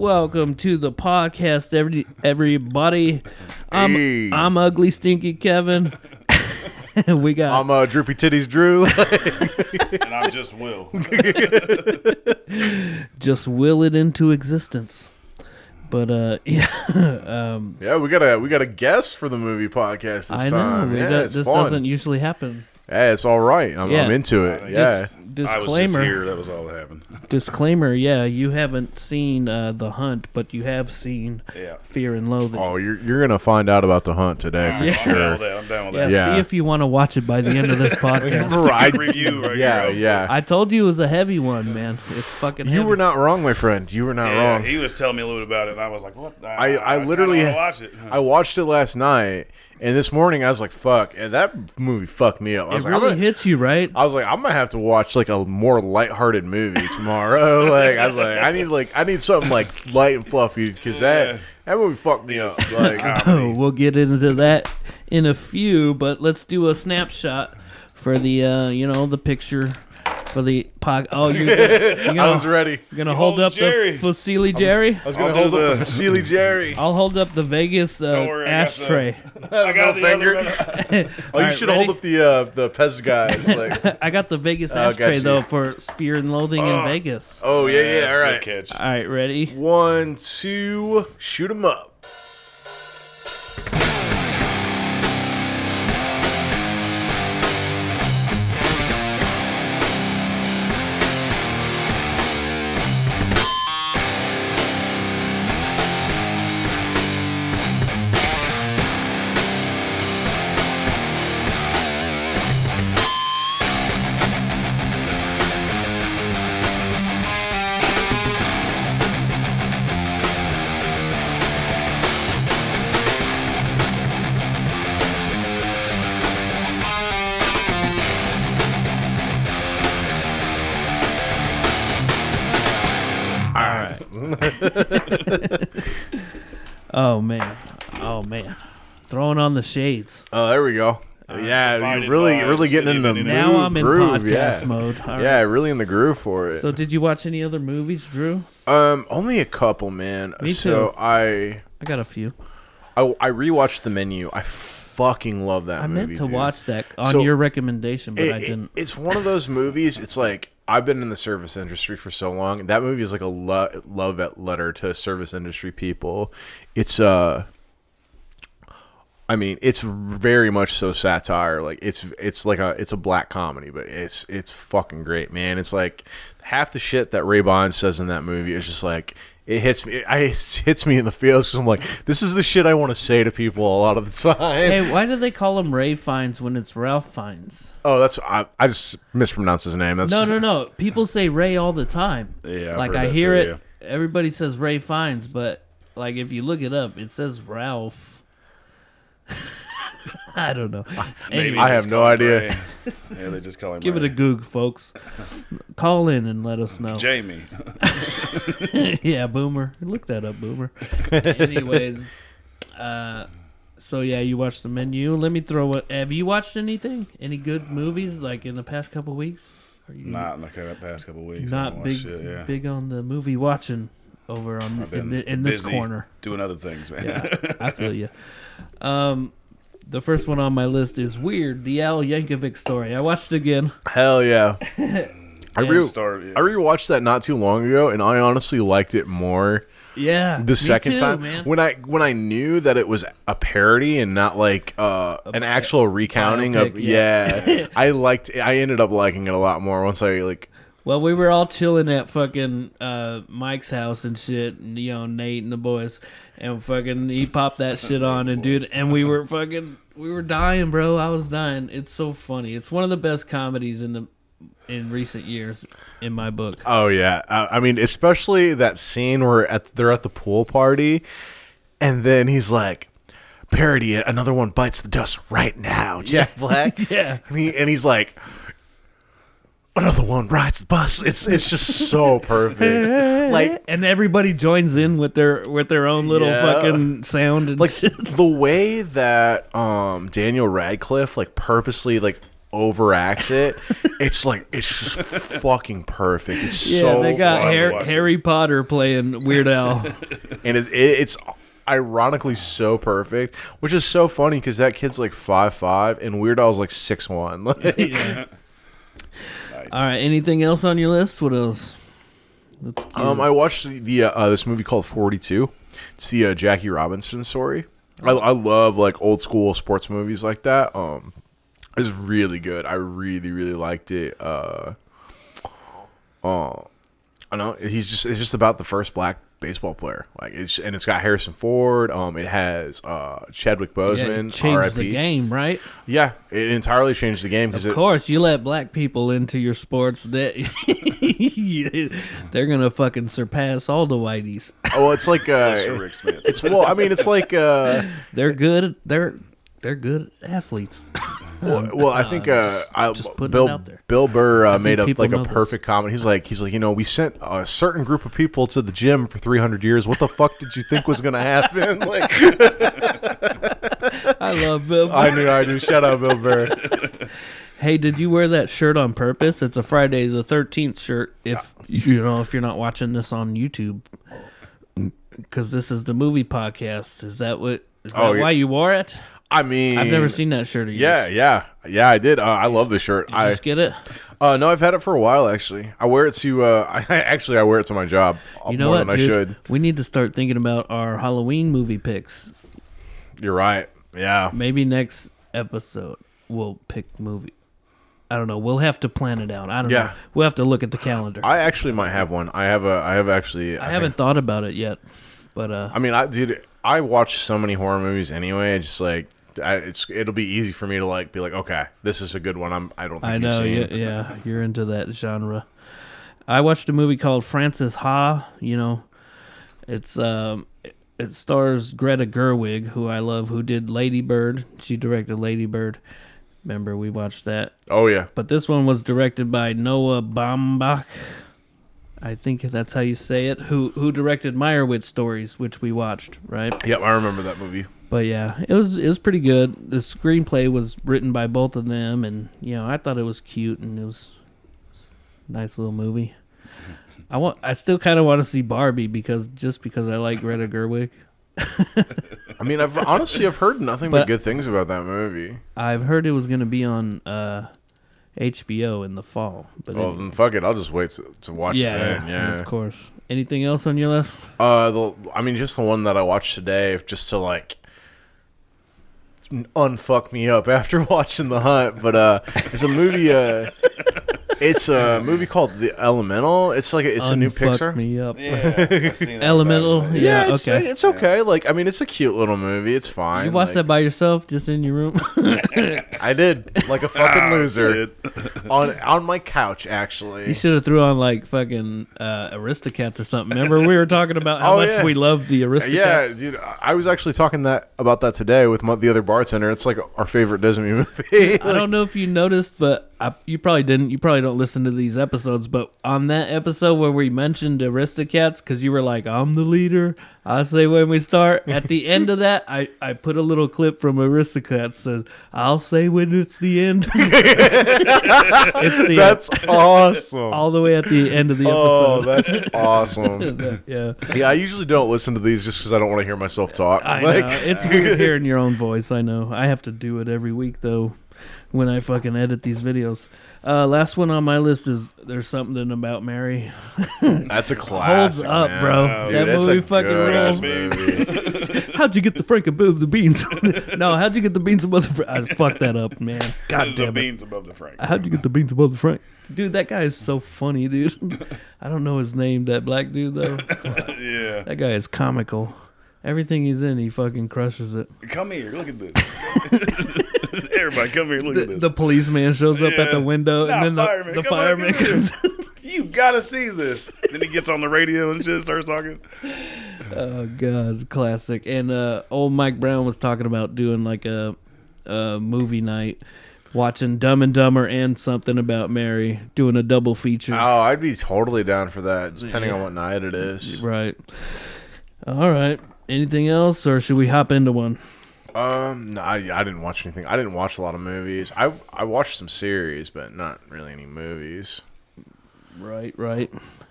Welcome to the podcast, everybody. I'm Ugly Stinky Kevin. I'm Droopy Titties Drew. And I'm just Will. Just will it into existence. But yeah, we got a guest for the movie podcast this time. This fun. doesn't usually happen. Yeah, it's all right. I'm into it. Disclaimer. I was just here. That was all that happened. Disclaimer. Yeah, you haven't seen The Hunt, but you have seen Fear and Loathing. Oh, you're gonna find out about The Hunt today for sure. I'm down with that. See if you want to watch it by the end of this podcast. Right. Review right here. I told you it was a heavy one, man. It's fucking heavy. You were not wrong, my friend. You were not wrong. He was telling me a little bit about it, and I was like, what? I literally watch it. I watched it last night. And this morning I was like, "Fuck!" And that movie fucked me up. It really hits you, right? I was like, "I'm gonna have to watch like a more lighthearted movie tomorrow." I was like, I need something like light and fluffy because that movie fucked me up. We'll get into that in a few, but let's do a snapshot for the the picture. For the pod. Oh, I was ready. You're gonna hold up Jerry. the Fusilli Jerry. I was gonna hold up the Fusilli Jerry. I'll hold up the Vegas ashtray. I got the finger. You should hold up the Pez guys. I got the Vegas ashtray though for Fear and Loathing in Vegas. Oh yeah. All right. Catch. All right, ready? 1, 2, shoot 'em up. Oh man, throwing on the shades. Oh, there we go. You're really getting in the now I'm in groove. podcast mode. All right. Really in the groove for it. So, did you watch any other movies, Drew? Only a couple, man. Me too. So I got a few. I rewatched The Menu. I fucking love that movie. I meant to watch that on your recommendation, but I didn't. It's one of those movies. It's like I've been in the service industry for so long. That movie is like a love letter to service industry people. It's I mean, it's very much so satire. Like it's a black comedy, but it's fucking great, man. It's like half the shit that Ray Bond says in that movie is just like it hits me. It hits me in the feels because I'm like, this is the shit I want to say to people a lot of the time. Hey, why do they call him Ray Fiennes when it's Ralph Fiennes? Oh, I just mispronounced his name. No. People say Ray all the time. Yeah, like I hear it. Yeah. Everybody says Ray Fiennes, but like if you look it up, it says Ralph. I don't know. Maybe I have no idea. Yeah, they just call him. Give it a goog, folks. Call in and let us know. Jamie. Yeah, Boomer. Look that up, Boomer. Anyways, so yeah, you watched The Menu. Let me throw it. Have you watched anything? Any good movies like in the past couple weeks? Not in the past couple weeks. Not big on the movie watching over on in this corner. Doing other things, man. Yeah, I feel you. The first one on my list is Weird, the Al Yankovic story. I watched it again. Hell yeah. I rewatched that not too long ago, and I honestly liked it more. Yeah, the second too, time, man. when I knew that it was a parody and not like an actual recounting biopic, of I ended up liking it a lot more once I like. Well, we were all chilling at fucking Mike's house and shit, and, Nate and the boys, and fucking he popped that shit on, and dude, and we were dying, bro. I was dying. It's so funny. It's one of the best comedies in recent years, in my book. Oh yeah, I mean, especially that scene where they're at the pool party, and then he's like, "Parody it, another one bites the dust right now, Jack Black." Yeah, and he's like, another one rides the bus. It's just so perfect. Like, and everybody joins in with their own little fucking sound and like shit. The way that Daniel Radcliffe like purposely like overacts it. It's just fucking perfect. It's Yeah, so they got fun to watch Harry Potter playing Weird Al. and it's ironically so perfect, which is so funny because that kid's like 5'5" and Weird Al's like 6'1". Like, Yeah. Nice. All right, anything else on your list? What else? Let's get I watched the this movie called 42. It's the Jackie Robinson story. I love like old school sports movies like that. It's really good. I really liked it. I know it's just about the first black baseball player. Like it's got Harrison Ford. It has Chadwick Boseman. changed R.I.P. the game, right? Yeah, it entirely changed the game because Of course, you let black people into your sports, that they're gonna fucking surpass all the whiteys. oh, it's like Mr. Rick Smith. it's well, I mean, it's like They're good. They're good athletes. well, I think just putting it out there. Bill Burr made up people like a know this. perfect comment. He's like, we sent a certain group of people to the gym for 300 years. What the fuck did you think was gonna happen? Like, I love Bill. I knew. Shout out Bill Burr. Hey, did you wear that shirt on purpose? It's a Friday the 13th shirt. If you're not watching this on YouTube, because this is the movie podcast. Is that why you wore it? I mean, I've never seen that shirt of yours. Yeah, I did. I love this shirt. Did you just get it? No, I've had it for a while actually. I wear it to I wear it to my job You know more what, than dude? I should. We need to start thinking about our Halloween movie picks. You're right. Yeah. Maybe next episode we'll pick movie. I don't know. We'll have to plan it out. I don't know. We'll have to look at the calendar. I actually might have one. I haven't thought about it yet, but I mean, I watch so many horror movies anyway. It's just like it'll be easy for me to like be like, okay, this is a good one. I don't think I know. you've seen. Yeah, you're into that genre. I watched a movie called Frances Ha. You know, it stars Greta Gerwig, who I love, who did Lady Bird. She directed Lady Bird. Remember, we watched that. Oh yeah. But this one was directed by Noah Baumbach. I think that's how you say it. Who directed Meyerowitz Stories, which we watched, right? Yep, I remember that movie. But yeah, it was pretty good. The screenplay was written by both of them, and I thought it was cute, and it was a nice little movie. I still kind of want to see Barbie because I like Greta Gerwig. I mean, I've heard nothing but good things about that movie. I've heard it was going to be on HBO in the fall. But then fuck it, I'll just wait to watch it then. Yeah, of course. Anything else on your list? Just the one that I watched today, just to like unfuck me up after watching The Hunt. But it's a movie. It's a movie called The Elemental. It's a new Pixar. Me up. Yeah, I've seen that Elemental. actually. Yeah, okay. It's okay. Like, I mean, it's a cute little movie. It's fine. You watched that by yourself, just in your room? I did, like a fucking loser, on my couch. Actually, You should have threw on like fucking Aristocats or something. Remember we were talking about how much we love the Aristocats. Yeah, dude. I was actually talking about that today with the other bartender. It's like our favorite Disney movie. I don't know if you noticed, but you probably didn't. You probably don't listen to these episodes. But on that episode where we mentioned Aristocats, because you were like, "I'm the leader," I say when we start. At the end of that, I put a little clip from Aristocats says, "I'll say when it's the end." It's the That's end. awesome. All the way at the end of the Oh, episode. that's awesome. Yeah. Yeah, I usually don't listen to these just because I don't want to hear myself talk. I know. It's weird hearing your own voice. I know. I have to do it every week though, when I fucking edit these videos. Last one on my list is There's Something About Mary. That's a classic. Holds up, man. bro. Dude, That that's movie a fucking good-ass rules. movie. How'd you get the Frank above the beans? No, how'd you get the beans above the I fucked that up, man. God The damn it. beans above the Frank. How'd you get the beans above the Frank? Dude, that guy is so funny, dude. I don't know his name, that black dude, though. Yeah. That guy is comical. Everything he's in, he fucking crushes it. Come here, look at this. Everybody, come here, look at this. The policeman shows up at the window, Nah, and then fireman, the come on, fireman come here. comes. You gotta see this. Then he gets on the radio and shit, starts talking. Oh god, classic. And old Mike Brown was talking about doing like a movie night, watching Dumb and Dumber and Something About Mary, doing a double feature. Oh, I'd be totally down for that, depending on what night it is. Right. All right. Anything else, or should we hop into one? No, I didn't watch anything. I didn't watch a lot of movies. I watched some series, but not really any movies. Right.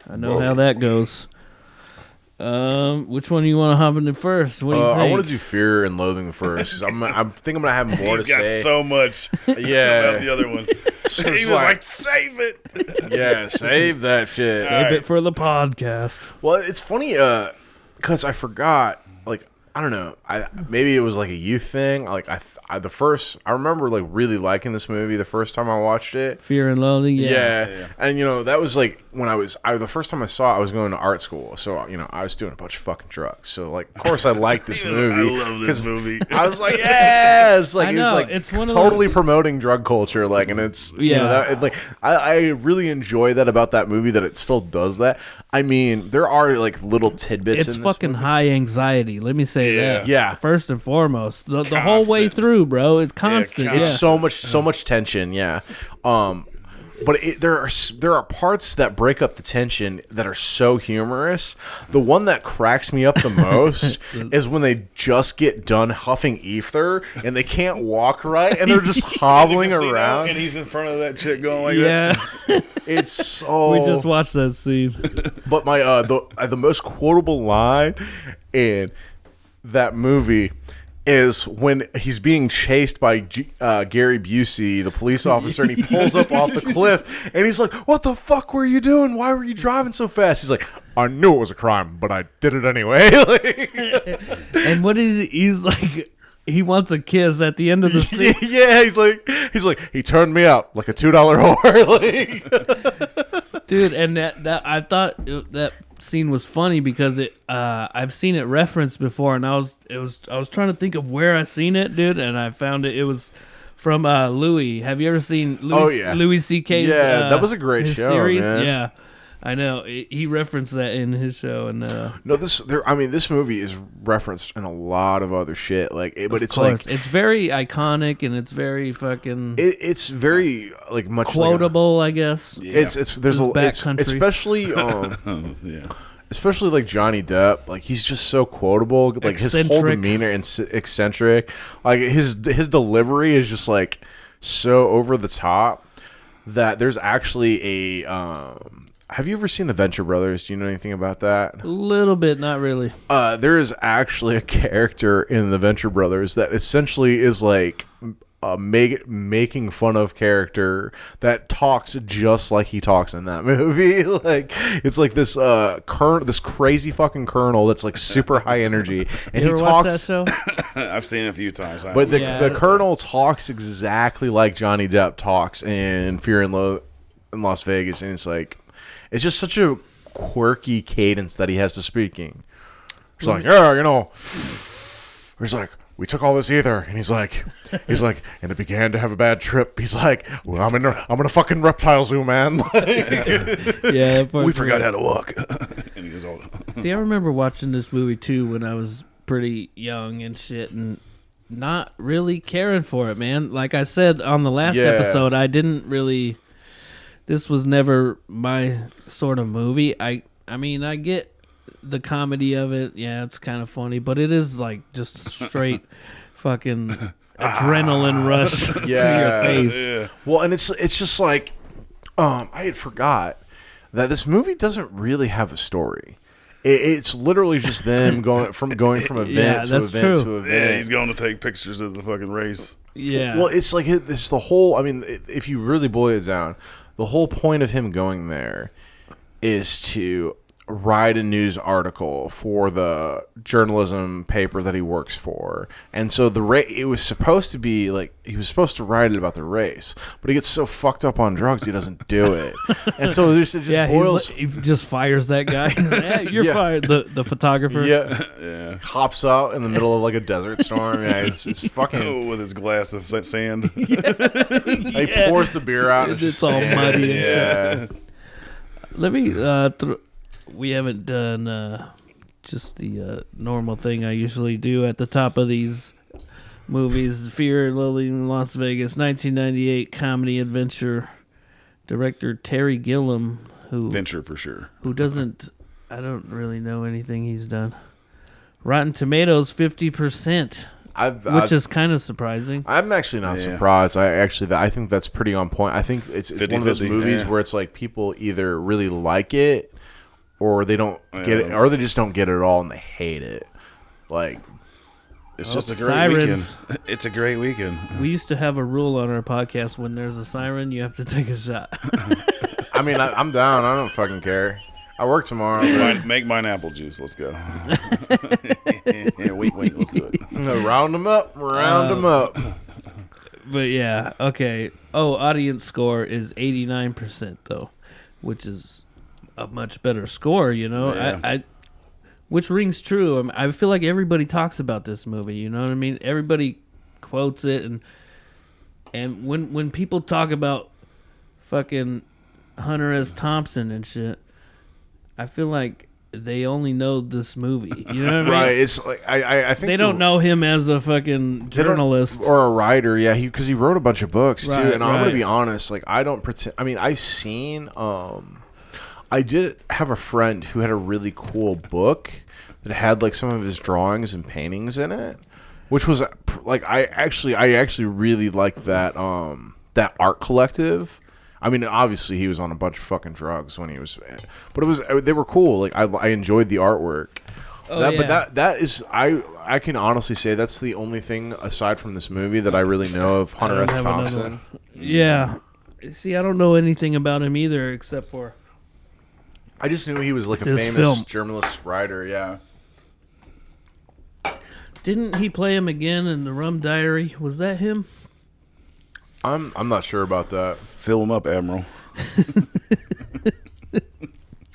I know how that goes. Which one do you want to hop into first? What do you think? I want to do Fear and Loathing first. 'Cause I think I'm gonna have more to He's got say. so much Yeah. about the other one. He was like, save it. Yeah, save that shit. Save it for the podcast. Well, it's funny because I forgot. Like, I don't know. Maybe it was like a youth thing. Like I remember like really liking this movie the first time I watched it. Fear and Loathing. Yeah. And that was like when the first time I saw it, I was going to art school, so I was doing a bunch of fucking drugs. So like, of course, I liked this movie. I love this movie. I was like, yeah, it's like I know, it was like it's one of totally promoting drug culture, like, and it's I really enjoy that about that movie, that it still does that. I mean, there are like little tidbits. It's in this fucking movie. high anxiety. Let me say that. Yeah. First and foremost, the whole way Constant. through, bro. It's constant. constant. It's so much tension, yeah. But there are parts that break up the tension that are so humorous. The one that cracks me up the most is when they just get done huffing ether and they can't walk right and they're just hobbling around. And he's in front of that chick going like Yeah. It's so. We just watched that scene. But my the most quotable line in that movie is when he's being chased by Gary Busey, the police officer, and he pulls up off the cliff, and he's like, "What the fuck were you doing? Why were you driving so fast?" He's like, "I knew it was a crime, but I did it anyway." And what is he's like? He wants a kiss at the end of the scene. Yeah, he's like, he turned me out like a $2 whore. Like, Dude, and that I thought that scene was funny because I've seen it referenced before, and I was trying to think of where I seen it, dude, and I found it. It was from Louis. Have you ever seen Louis C.K.'s? Yeah, that was a great his show, series? man. Yeah, I know. He referenced that in his show, and no, this movie is referenced in a lot of other shit. Like, but it's course, like it's very iconic and it's very fucking it's very like much quotable, I guess. Yeah. It's there's a backcountry. especially yeah. especially like Johnny Depp, like he's just so quotable. Like his whole Eccentric. demeanor and eccentric. Like his delivery is just like so over the top that there's actually a. Have you ever seen the Venture Brothers? Do you know anything about that? A little bit, not really. There is actually a character in the Venture Brothers that essentially is like a making fun of character that talks just like he talks in that movie. Like, it's like this this crazy fucking colonel that's like super high energy, and You he ever talks. watched that show? I've seen it a few times. But the Yeah. colonel talks exactly like Johnny Depp talks in Fear and Loathing in Las Vegas, and it's like. It's just such a quirky cadence that he has to speaking. He's like, yeah, he's like, we took all this ether, and he's like, and it began to have a bad trip. He's like, well, I'm in a fucking reptile zoo, man. Yeah, we forgot how to walk. And he goes, oh. See, I remember watching this movie too when I was pretty young and shit, and not really caring for it, man. Like I said on the last Yeah. episode, I didn't really. This was never my sort of movie. I mean, I get the comedy of it. Yeah, it's kind of funny, but it is like just straight fucking adrenaline rush to your face. Yeah. Well, and it's just like, I had forgot that this movie doesn't really have a story. It's literally just them going from event Yeah, to that's event true. to event. Yeah, he's going to take pictures of the fucking race. Yeah. Well, it's like it's the whole. I mean, if you really boil it down, the whole point of him going there is to write a news article for the journalism paper that he works for, and so it was supposed to be like he was supposed to write it about the race, but he gets so fucked up on drugs he doesn't do it, and so it just boils. he just fires that guy. Yeah, you're Yeah. fired. The photographer. Yeah, Yeah. hops out in the middle of like a desert storm. Yeah, it's fucking. Oh, with his glass of sand. He pours the beer out. And It's all muddy and yeah. Let me we haven't done just the normal thing I usually do at the top of these movies. Fear and Loathing in Las Vegas, 1998 comedy adventure. Director Terry Gilliam, who Venture for sure. doesn't, I don't really know anything he's done. Rotten Tomatoes 50%. which is kind of surprising. I'm actually not surprised. I think that's pretty on point. I think it's 50, one of those movies where it's like people either really like it or they don't get it, or they just don't get it at all and they hate it. Like, it's just a great sirens. weekend. It's a great weekend. We used to have a rule on our podcast: when there's a siren, you have to take a shot. I mean, I'm down. I don't fucking care. I work tomorrow. Make mine apple juice. Let's go. Yeah, wait. Let's do it. Round them up. Round them up. But yeah, okay. Oh, audience score is 89% though, which is a much better score. You know, Yeah. Which rings true. I feel like everybody talks about this movie. You know what I mean? Everybody quotes it, and when people talk about fucking Hunter S. Thompson and shit, I feel like they only know this movie. You know what I mean? Right. It's like I think they don't know him as a fucking journalist or a writer. Yeah, because he wrote a bunch of books too. Right, And I'm gonna right. be honest. Like, I don't pretend. I mean, I've seen. I did have a friend who had a really cool book that had like some of his drawings and paintings in it, which was like I actually really liked that that art collective. I mean, obviously he was on a bunch of fucking drugs when he was, but they were cool. Like, I enjoyed the artwork. But that is I can honestly say that's the only thing aside from this movie that I really know of Hunter S. Thompson. Yeah. See, I don't know anything about him either, except for I just knew he was like a this famous film. journalist writer. Yeah. Didn't he play him again in The Rum Diary? Was that him? I'm not sure about that. Fill him up, Admiral.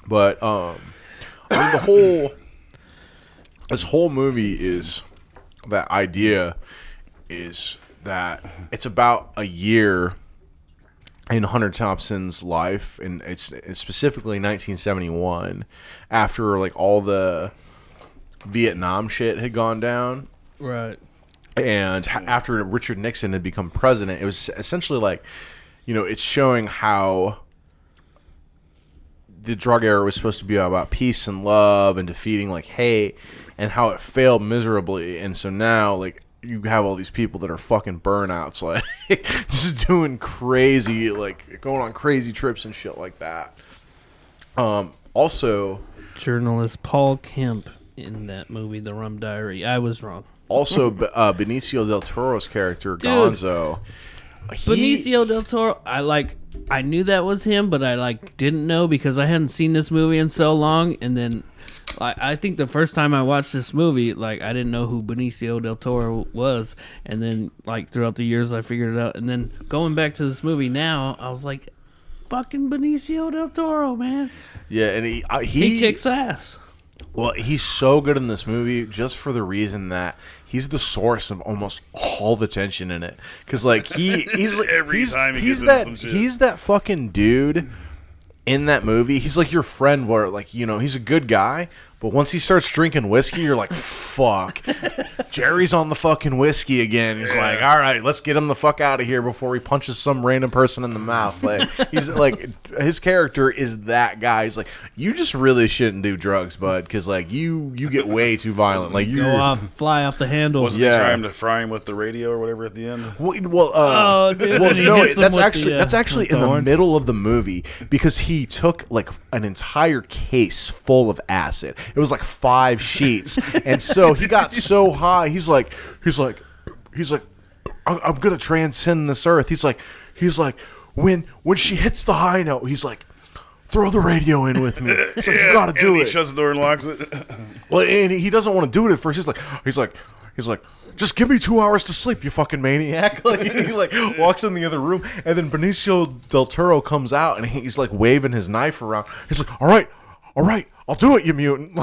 But I mean, this whole movie is that idea is that it's about a year in Hunter Thompson's life, and it's specifically 1971, after like all the Vietnam shit had gone down. Right. And after Richard Nixon had become president, it was essentially like, you know, it's showing how the drug era was supposed to be about peace and love and defeating like hate, and how it failed miserably. And so now, like, you have all these people that are fucking burnouts, like just doing crazy, like going on crazy trips and shit like that. Also, Journalist Paul Kemp in that movie, The Rum Diary. I was wrong. Also, Benicio del Toro's character, Dude. Gonzo. Benicio del Toro, I knew that was him, but I didn't know because I hadn't seen this movie in so long. And then I think the first time I watched this movie, I didn't know who Benicio del Toro was. And then throughout the years, I figured it out. And then going back to this movie now, I was like, fucking Benicio del Toro, man. Yeah, and He kicks ass. Well, he's so good in this movie just for the reason that he's the source of almost all the tension in it. Because he's like Every time he gets that into some shit. he's that fucking dude in that movie. He's like your friend, where he's a good guy, but once he starts drinking whiskey, you're like, fuck, Jerry's on the fucking whiskey again. He's like, all right, let's get him the fuck out of here before he punches some random person in the mouth. Like, he's like, his character is that guy. He's like, you just really shouldn't do drugs, bud, because you get way too violent. Like, you Fly off the handle. Wasn't he trying to fry him with the radio or whatever at the end? Dude, no, he hits him that's with actually the in the horn. middle of the movie, because he took like an entire case full of acid. It was like 5 sheets, and so he got so high. He's like, I'm gonna transcend this earth. He's like, when she hits the high note, he's like, throw the radio in with me. He's like, you gotta do and it. He shuts the door and locks it. Well, and he doesn't want to do it at first. He's like, just give me 2 hours to sleep, you fucking maniac. Like, he walks in the other room, and then Benicio del Toro comes out, and he's like waving his knife around. He's like, all right, I'll do it, you mutant.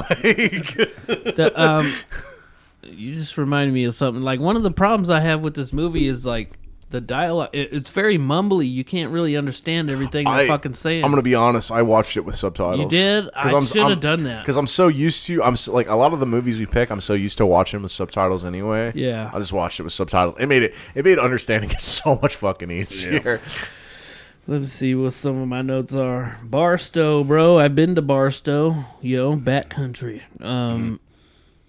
You just reminded me of something. One of the problems I have with this movie is the dialogue. It's very mumbly. You can't really understand everything they're fucking saying. I'm gonna be honest. I watched it with subtitles. You did? I should have done that. Because I'm so used to. Like, a lot of the movies we pick, I'm so used to watching with subtitles anyway. Yeah. I just watched it with subtitles. It made understanding it so much fucking easier. Yeah. Let me see what some of my notes are. Barstow, bro. I've been to Barstow. Backcountry.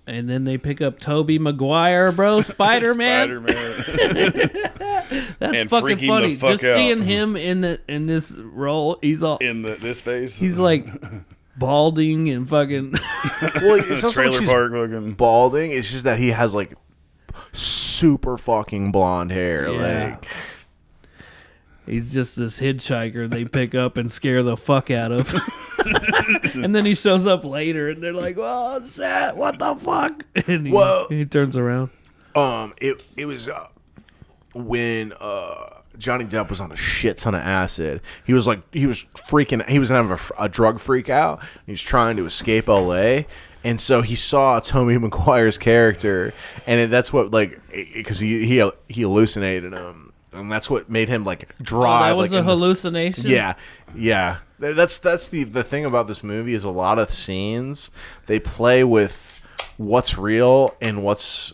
And then they pick up Tobey Maguire, bro, Spider-Man. That's and fucking funny. Just out. seeing him in this role, he's all in this face. He's like balding and fucking. Well, it's not trailer so much park looking. balding. It's just that he has like super fucking blonde hair. Yeah. Like He's just this hitchhiker they pick up and scare the fuck out of. And then he shows up later and they're like, "Oh shit, what the fuck?" And he turns around. It was when Johnny Depp was on a shit ton of acid. He was freaking. He was having a drug freak out. He was trying to escape L.A. And so he saw Tobey Maguire's character, and that's what because he hallucinated him. And that's what made him drive. That was a hallucination. Yeah. That's the thing about this movie is a lot of scenes they play with what's real and what's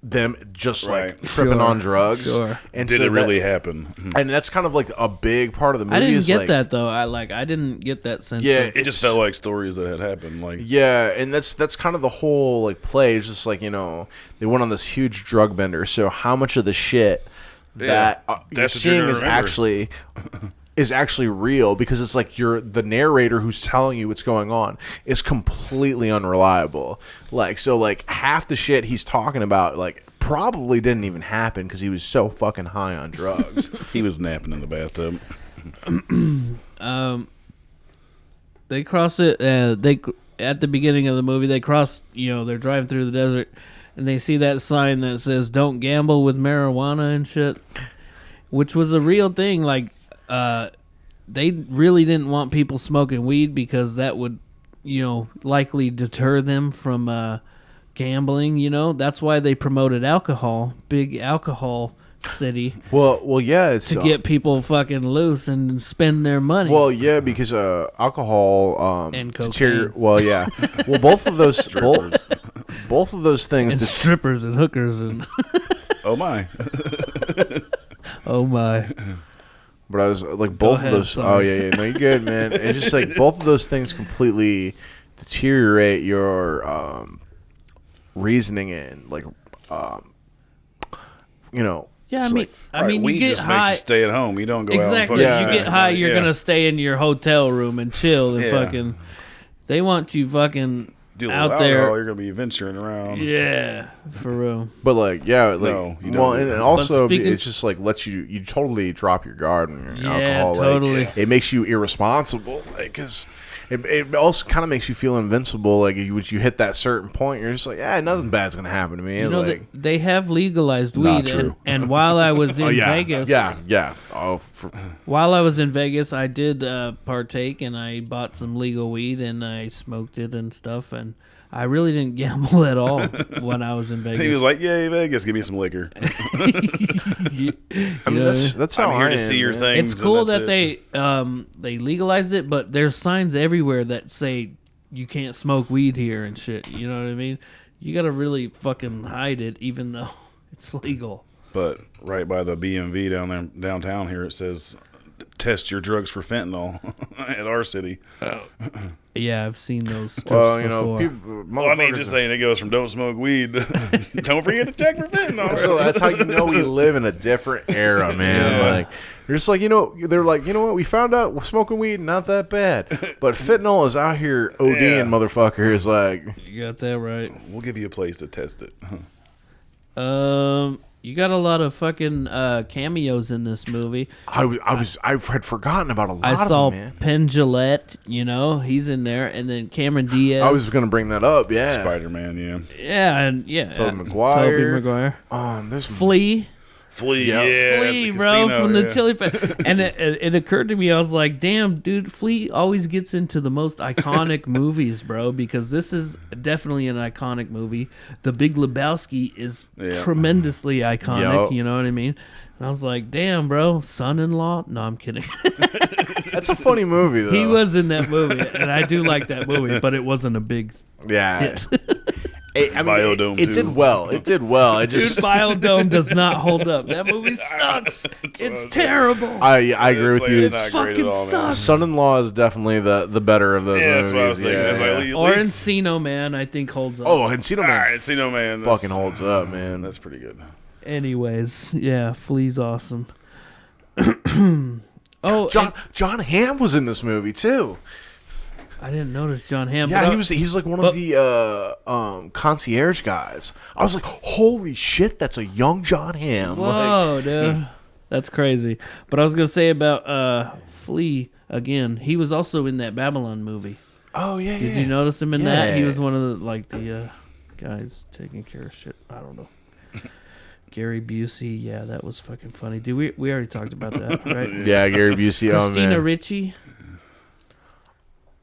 them just tripping on drugs. Sure. And did it really happen? And that's kind of a big part of the movie. I didn't get that though. I didn't get that sense. Yeah, it just felt like stories that had happened. Yeah, and that's kind of the whole play. It's just they went on this huge drug bender. So how much of the shit that you're seeing is actually real, because it's the narrator who's telling you what's going on is completely unreliable. Half the shit he's talking about probably didn't even happen because he was so fucking high on drugs. He was napping in the bathtub. They cross it. At the beginning of the movie, they cross. They're driving through the desert. And they see that sign that says "Don't gamble with marijuana" and shit, which was a real thing. They really didn't want people smoking weed because that would, likely deter them from gambling. That's why they promoted alcohol, big alcohol city. Well, yeah, it's to get people fucking loose and spend their money. Well, yeah, because alcohol and cocaine. Well, yeah, well, both of those things and strippers and hookers and oh my. But I was both of those. Sorry. Oh yeah, no, you're good, man. It's just both of those things completely deteriorate your reasoning and Yeah, I mean, weed you get just high. makes you stay at home. You don't go exactly. out. You get high, you're gonna stay in your hotel room and chill and fucking. They want you fucking out there. You're gonna be venturing around. Yeah, for real. But no, you don't. Well, and also it's just lets you totally drop your guard when you're alcohol. Totally. It makes you irresponsible, because. It also kind of makes you feel invincible. When you hit that certain point, you're just nothing bad's gonna happen to me. They have legalized Not weed, true. and while I was in Vegas, while I was in Vegas, I did partake, and I bought some legal weed, and I smoked it and stuff, and I really didn't gamble at all when I was in Vegas. He was like, "Yay, Vegas, give me some liquor." I mean, that's how I'm here I to see your man. things. It's cool that it. they legalized it, but there's signs everywhere that say you can't smoke weed here and shit. You know what I mean? You gotta really fucking hide it, even though it's legal. But right by the BMV downtown here, it says, "Test your drugs for fentanyl." At our city. Oh. Yeah, I've seen those strips before. Before. Just saying, it goes from "don't smoke weed," don't forget to check for fentanyl. So that's how you know we live in a different era, man. You're just they're what? We found out smoking weed not that bad, but fentanyl is out here ODing motherfuckers. You got that right. We'll give you a place to test it. You got a lot of fucking cameos in this movie. I had forgotten about a lot of them, I saw man. Penn Jillette, he's in there, and then Cameron Diaz. I was gonna bring that up, yeah. Spider-Man, yeah. Yeah, Tobey Maguire. There's Flea. Flea, Flea, bro, from the Chili Peppers. And it occurred to me, I was like, damn, dude, Flea always gets into the most iconic movies, bro, because this is definitely an iconic movie. The Big Lebowski is tremendously iconic, you know what I mean? And I was like, damn, bro, Son-in-Law? No, I'm kidding. That's a funny movie, though. He was in that movie, and I do like that movie, but it wasn't a big hit. I mean, Biodome it did well. It did well. It Dude, just Biodome does not hold up. That movie sucks. It's terrible. I agree with you. It's It not great at fucking all, man. sucks. Son-in-Law is definitely the better of those Yeah, movies. that's what I was thinking. Yeah, It's like, yeah. at Or least- Encino Man, I think holds up. Oh, Encino Man Alright, Encino Man. That's- fucking holds up, man. That's pretty good. Anyways, yeah, Flea's awesome. Oh, John Hamm was in this movie too. I didn't notice John Hamm. Yeah, but, he's like one of the concierge guys. I was like, holy shit, that's a young John Hamm. Whoa, dude. That's crazy. But I was going to say about Flea, again, he was also in that Babylon movie. Oh yeah. Did you notice him in that? He Yeah. was one of the guys taking care of shit. I don't know. Gary Busey, yeah, that was fucking funny. Dude, we already talked about that, right? Yeah, Gary Busey. Oh Christina man, Ricci.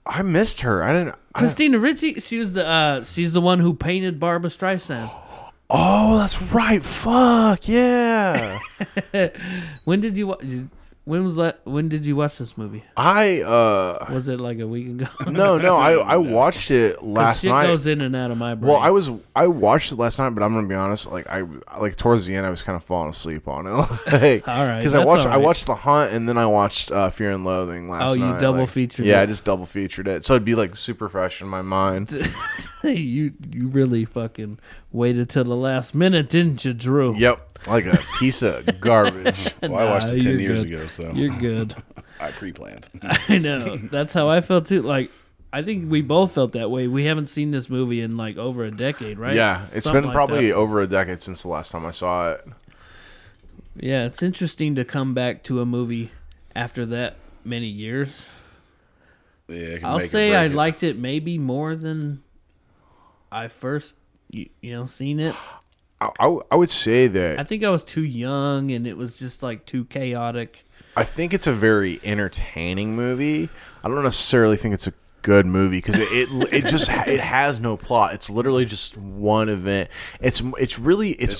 I missed her. I didn't. Christina Ricci, she's the one who painted Barbra Streisand. Oh, that's right. Fuck yeah. When did you when did you watch this movie? Was it like a week ago? No, I watched it 'Cause last shit night. goes in and out of my brain. Well, I watched it last night, but I'm gonna be honest. Like towards the end, I was kind of falling asleep on it. Like, all right, because I watched The Hunt and then I watched Fear and Loathing last night. Oh, you double like, featured Yeah, it. I just double featured it, so it'd be like super fresh in my mind. you really fucking waited till the last minute, didn't you, Drew? Yep, like a piece of garbage. Well, I watched it 10 you're years good. ago, so You're good. I pre-planned. I know. That's how I felt too. Like, I think we both felt that way. We haven't seen this movie in like over a decade, right? Yeah, it's Something been like probably that. over a decade since the last time I saw it. Yeah, it's interesting to come back to a movie after that many years. Yeah, it can I'll make or say break I it. liked it maybe more than I first, seen it. I would say that I think I was too young and it was just like too chaotic. I think it's a very entertaining movie. I don't necessarily think it's a good movie because it just it has no plot. It's literally just one event. It's It's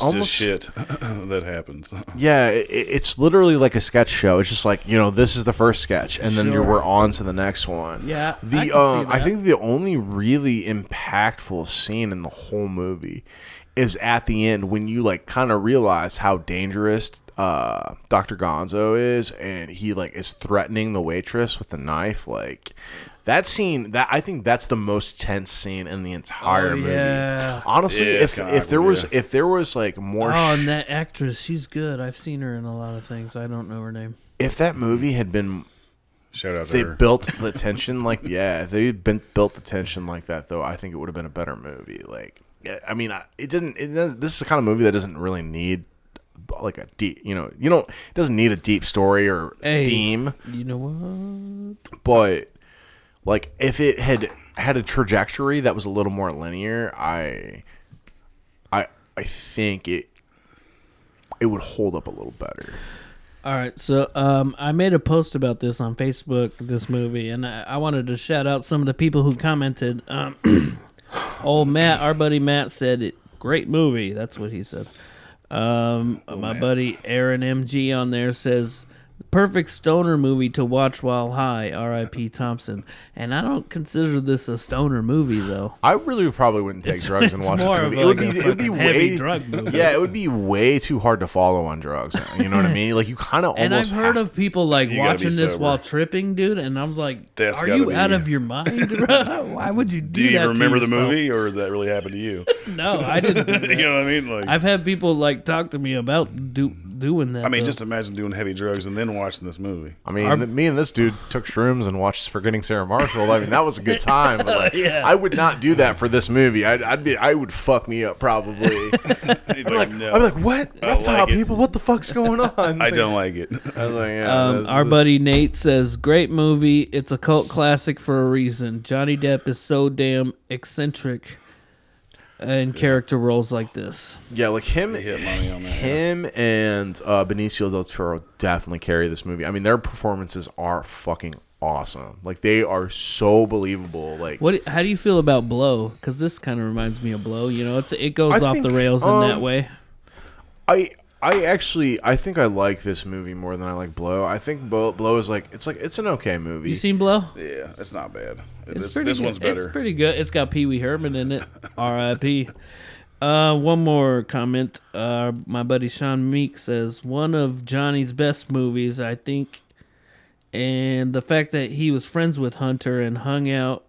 almost just shit that happens. yeah. It's literally like a sketch show. It's just like this is the first sketch, and then Sure. we're on to the next one. Yeah, The I can see I that. think the only really impactful scene in the whole movie is at the end when you like kind of realize how dangerous Dr. Gonzo is, and he like is threatening the waitress with a knife. Like that scene, that I think that's the most tense scene in the entire movie. Yeah. Honestly, Yeah, it's kinda if there awkward, was yeah. if there was like more And that actress, she's good. I've seen her in a lot of things. I don't know her name. if that movie had been Shout out to they her. built the tension like if they had built the tension like that though, I think it would have been a better movie. Like I mean, it doesn't. This is the kind of movie that doesn't really need like a deep. It doesn't need a deep story or theme. You know what? But like, if it had a trajectory that was a little more linear, I think it would hold up a little better. All right, so I made a post about this on Facebook, this movie, and I wanted to shout out some of the people who commented. Old Matt, our buddy Matt said, great movie. That's what he said. My buddy Aaron MG on there says, perfect stoner movie to watch while high, R.I.P. Thompson. And I don't consider this a stoner movie, though. I really probably wouldn't take drugs and watch more this of movie. like It would be heavy way drug movie. Yeah, it would be way too hard to follow on drugs. You know what I mean? Like you kind of almost. And I've heard have- of people like You gotta be watching this sober. while tripping, dude, and I was like, That's are gotta you be- out of your mind, bro? Why would you do Do you that remember to the yourself? movie, or did that really happen to you? No, I didn't. Do You that. know what I mean? Like, I've had people like talk to me about doing that. I mean, though. just imagine doing heavy drugs and then watching this movie. I mean, me and this dude took shrooms and watched Forgetting Sarah Marshall. I mean, that was a good time. But like, Yeah. I would not do that for this movie. I would fuck me up probably. He'd be like, no, I'm like, what? I don't Reptile like it. people? What the fuck's going on? I don't like it. I was like, yeah, Our buddy Nate says, great movie. It's a cult classic for a reason. Johnny Depp is so damn eccentric in character roles like this. yeah, like him. They hit money on that. Him and Benicio del Toro definitely carry this movie. I mean, their performances are fucking awesome. Like they are so believable. Like How do you feel about Blow? Because this kind of reminds me of Blow. You know, it goes I off think, the rails in that way. I I think I like this movie more than I like Blow. I think Blow is it's an okay movie. You seen Blow? Yeah, it's not bad. This one's better. It's pretty good. It's got Pee Wee Herman in it. R.I.P. One more comment. My buddy Sean Meek says, one of Johnny's best movies, I think. And the fact that he was friends with Hunter and hung out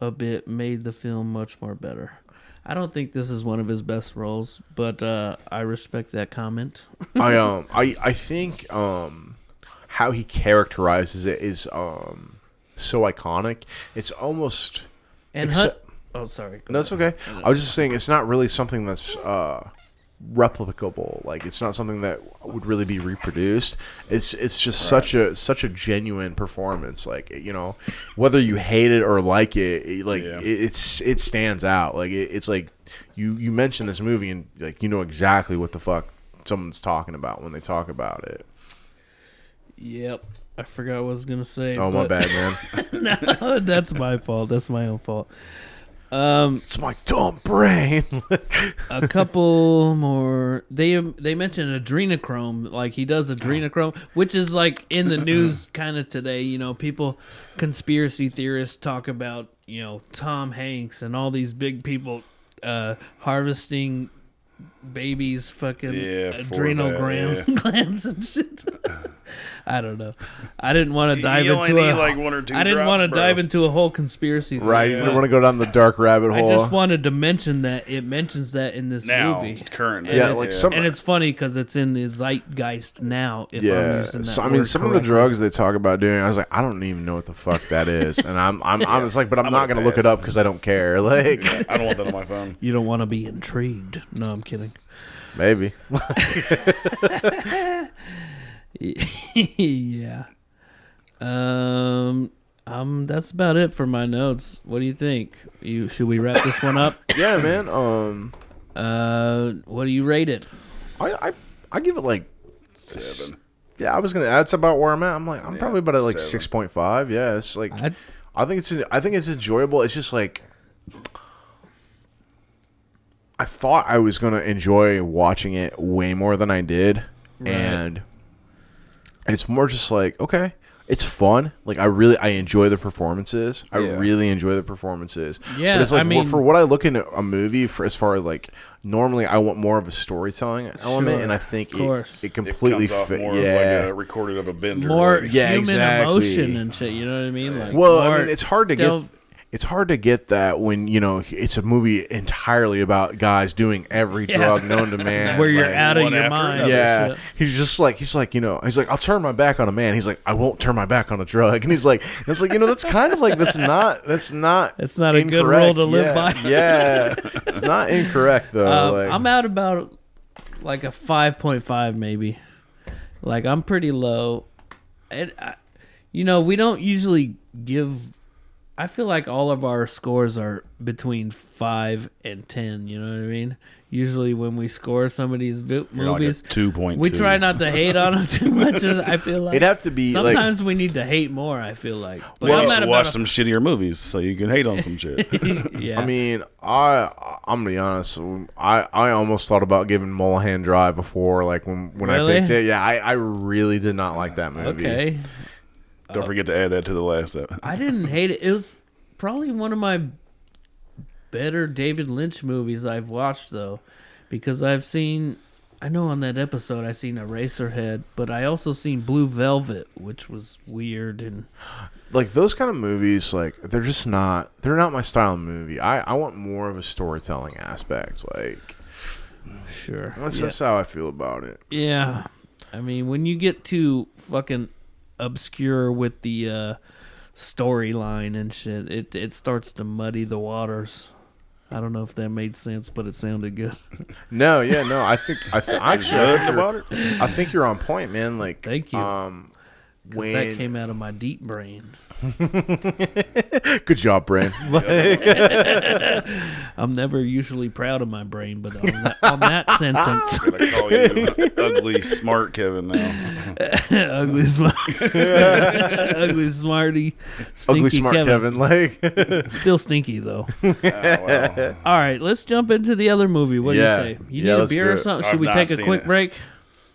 a bit made the film much more better. I don't think this is one of his best roles, but I respect that comment. I think how he characterizes it is so iconic. It's almost oh, sorry. That's okay. I was just saying it's not really something that's replicable. Like it's not something that would really be reproduced. It's just such a genuine performance. Like whether you hate it or like it, it stands out. Like it's like you mention this movie and like exactly what the fuck someone's talking about when they talk about it. Yep. I forgot what I was gonna say. Oh, my bad, man. No, that's my fault. That's my own fault. It's my dumb brain. A couple more. They mentioned adrenochrome. Like he does adrenochrome, which is like in the news kind of today. People, conspiracy theorists talk about Tom Hanks and all these big people harvesting babies' fucking adrenal glands and shit. I don't know. I didn't want to dive into one or two I didn't want to dive into a whole conspiracy theory. Right, you don't want to go down the dark rabbit hole. I just wanted to mention that it mentions that in this movie. Current. And it's funny because it's in the zeitgeist now. If I'm using that I mean, some of the drugs they talk about doing, I was like, I don't even know what the fuck that is, and I'm just like, but I'm not gonna look it up because I don't care. Like, I don't want that on my phone. You don't want to be intrigued. No, I'm kidding. Maybe. Yeah. That's about it for my notes. What do you think? Should we wrap this one up? Yeah, man. What do you rate it? I give it like 7. Yeah, I was gonna. That's about where I'm at. I'm probably about at like 6.5. Yeah, it's like I think it's enjoyable. It's just like I thought I was gonna enjoy watching it way more than I did, and it's more just like, okay, it's fun. Like I enjoy the performances. I really enjoy the performances. Yeah, but it's like for what I look in a movie for, as far as like normally I want more of a storytelling element, and I think it completely fits. More yeah, of like a recorded of a bender. More human emotion and shit. You know what I mean? Like, I mean, it's hard to get. It's hard to get that when it's a movie entirely about guys doing every drug known to man, where you're out of your mind. Yeah, he's like, I'll turn my back on a man. He's like, I won't turn my back on a drug. And he's like, it's like, that's kind of like that's not a good rule to live by. Yeah, it's not incorrect though. I'm at about like a 5.5 maybe. Like I'm pretty low. We don't usually give. I feel like all of our scores are between 5 and 10. You know what I mean? Usually when we score some of these movies, like 2.2. We try not to hate on them too much. I feel like it'd have to be. Sometimes we need to hate more. I feel like. But I'm at watch some shittier movies so you can hate on some shit. Yeah. I mean, I'm gonna be honest. I almost thought about giving Mulholland Drive before, like when really? I picked it. Yeah, I really did not like that movie. Okay. Don't forget to add that to the last episode. I didn't hate it. It was probably one of my better David Lynch movies I've watched, though, because I know on that episode I seen Eraserhead, but I also seen Blue Velvet, which was weird and like those kind of movies. Like they're not my style of movie. I want more of a storytelling aspect. Like, sure, that's how I feel about it. Yeah, I mean when you get too fucking obscure with the storyline and shit, it starts to muddy the waters. I don't know if that made sense, but it sounded good. No, I think you're on point, man. Like, thank you. When that came out of my deep brain. Good job, brain. I'm never usually proud of my brain, but on that sentence, I'm gonna call you ugly smart Kevin now. Ugly smart, ugly smarty, stinky ugly smart Kevin. Like still stinky though. Well. All right, let's jump into the other movie. What do you say? You need a beer or something? Should we take a quick break?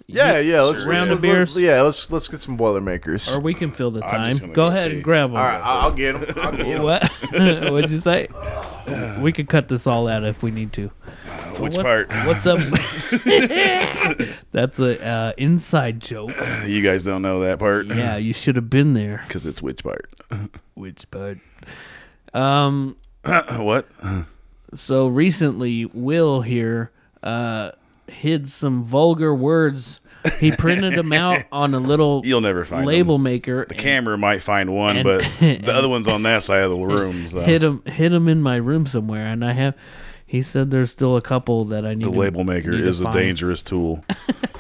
Yeah. Let's Round of let's- beers? Let's get some Boilermakers. Or we can fill the I'm just time. gonna Go go ahead pee. and grab them. All right, I'll get them. What? What'd you say? We could cut this all out if we need to. Which What- part? What's up? That's a inside joke. You guys don't know that part? Yeah, you should have been there. Because it's which part? Which part? What? So recently, Will here hid some vulgar words. He printed them out on a little You'll never find label them. maker. The camera might find one, and- but the other one's on that side of the room. So. hid them in my room somewhere, and I have. He said there's still a couple that I need. The label maker need to is a find. dangerous tool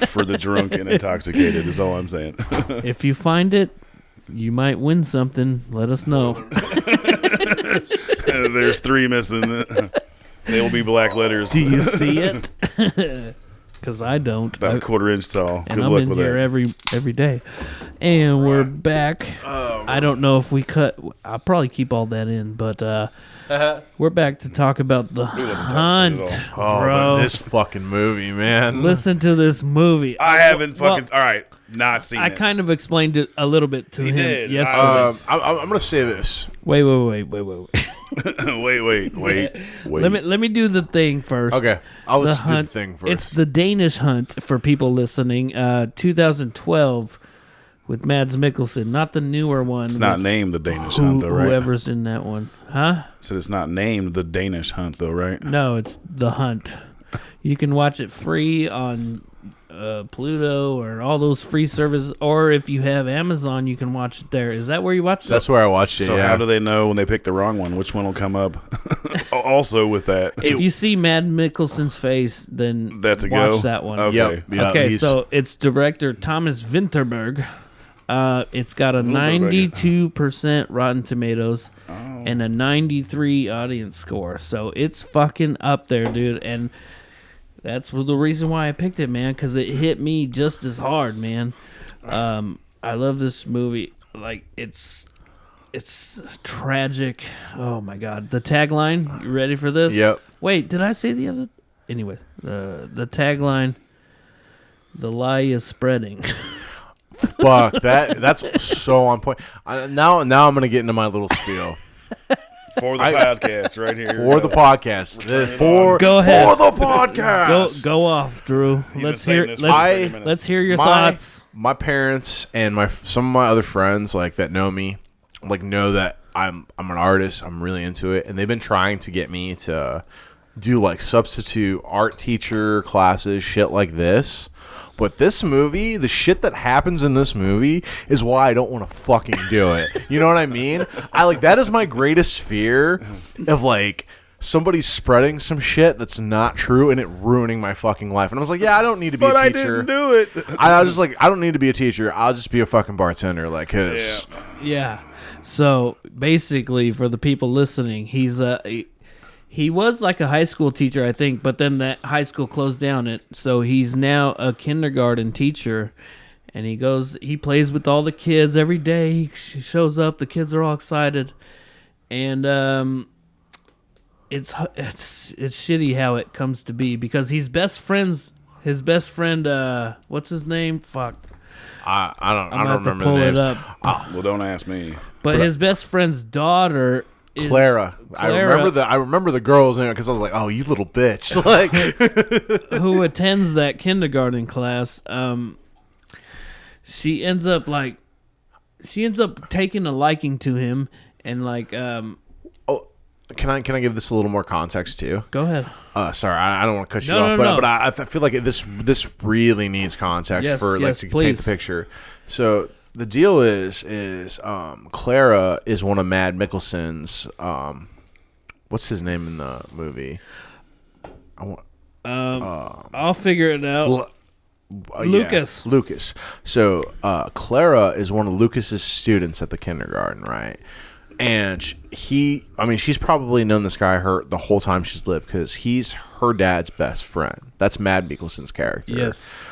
for the drunk and intoxicated, is all I'm saying. If you find it, you might win something. Let us know. There's 3 missing. They will be black letters. Do you see it? Because I don't. About a quarter-inch tall. And Good I'm luck in with here that. every day. And we're back. I don't know if we cut. I'll probably keep all that in, but we're back to talk about the wasn't hunt, talking shit Oh, bro. this fucking movie, man. Listen to this movie. I haven't fucking... Well, all right, not seen I it. kind of explained it a little bit to He him did. yesterday. I'm gonna say this. Wait. Wait. Let me do the thing first. Okay, I'll The let you do the hunt. thing first. It's the Danish Hunt for people listening. 2012 with Mads Mikkelsen, not the newer one. It's not with named the Danish Hunt, though, right? Whoever's in that one, huh? So it's not named the Danish Hunt, though, right? No, it's The Hunt. You can watch it free on Pluto or all those free services, or if you have Amazon, you can watch it there. Is that where you watch it? That's where I watched it. So yeah. how do they know when they pick the wrong one? Which one will come up? Also with that. If you see Mads Mikkelsen's face, then That's a watch go? that one. Okay. Yep. Yeah, Okay, he's- so it's director Thomas Vinterberg. It's got a 92% Rotten Tomatoes and a 93 audience score. So it's fucking up there, dude. And that's the reason why I picked it, man, because it hit me just as hard, man. I love this movie. Like, it's tragic. Oh, my God. The tagline, you ready for this? Yep. Wait, did I say the other? Anyway, the tagline, the lie is spreading. Fuck that's so on point. Now I'm gonna get into my little spiel For the podcast, right here. for the podcast. turning it For on. Go ahead. for the podcast. Go off, Drew. He's Let's been hear saying this for 30 let's minutes. let's hear your my, thoughts. My parents and some of my other friends like that know me, like know that I'm an artist. I'm really into it, and they've been trying to get me to do like substitute art teacher classes, shit like this. But this movie, the shit that happens in this movie is why I don't want to fucking do it. You know what I mean? That is my greatest fear of like somebody spreading some shit that's not true and it ruining my fucking life. And I was like, yeah, I don't need to be But a I teacher. didn't do it. I was just like, I don't need to be a teacher. I'll just be a fucking bartender. Like, cause Yeah. So basically, for the people listening, he was like a high school teacher, I think, but then that high school closed down. So he's now a kindergarten teacher, and he plays with all the kids every day. He shows up, the kids are all excited, and it's shitty how it comes to be because his best friend, what's his name? Fuck. I don't I'm gonna have to remember pull the it names. up. Well, don't ask me. But his best friend's daughter is Clara. Clara. I remember the girls in it because I was like, oh, you little bitch. Like, who attends that kindergarten class. She ends up taking a liking to him and like oh, can I give this a little more context too? go ahead. Sorry, I don't want to cut you No, off, no. but I feel like this really needs context Yes, for like yes, to paint please. the picture. So the deal is Clara is one of Mads Mikkelsen's what's his name in the movie? I'll figure it out. Lucas. Yeah, Lucas. So Clara is one of Lucas's students at the kindergarten, right? And she's probably known this guy the whole time she's lived because he's her dad's best friend. That's Mads Mikkelsen's character. Yes.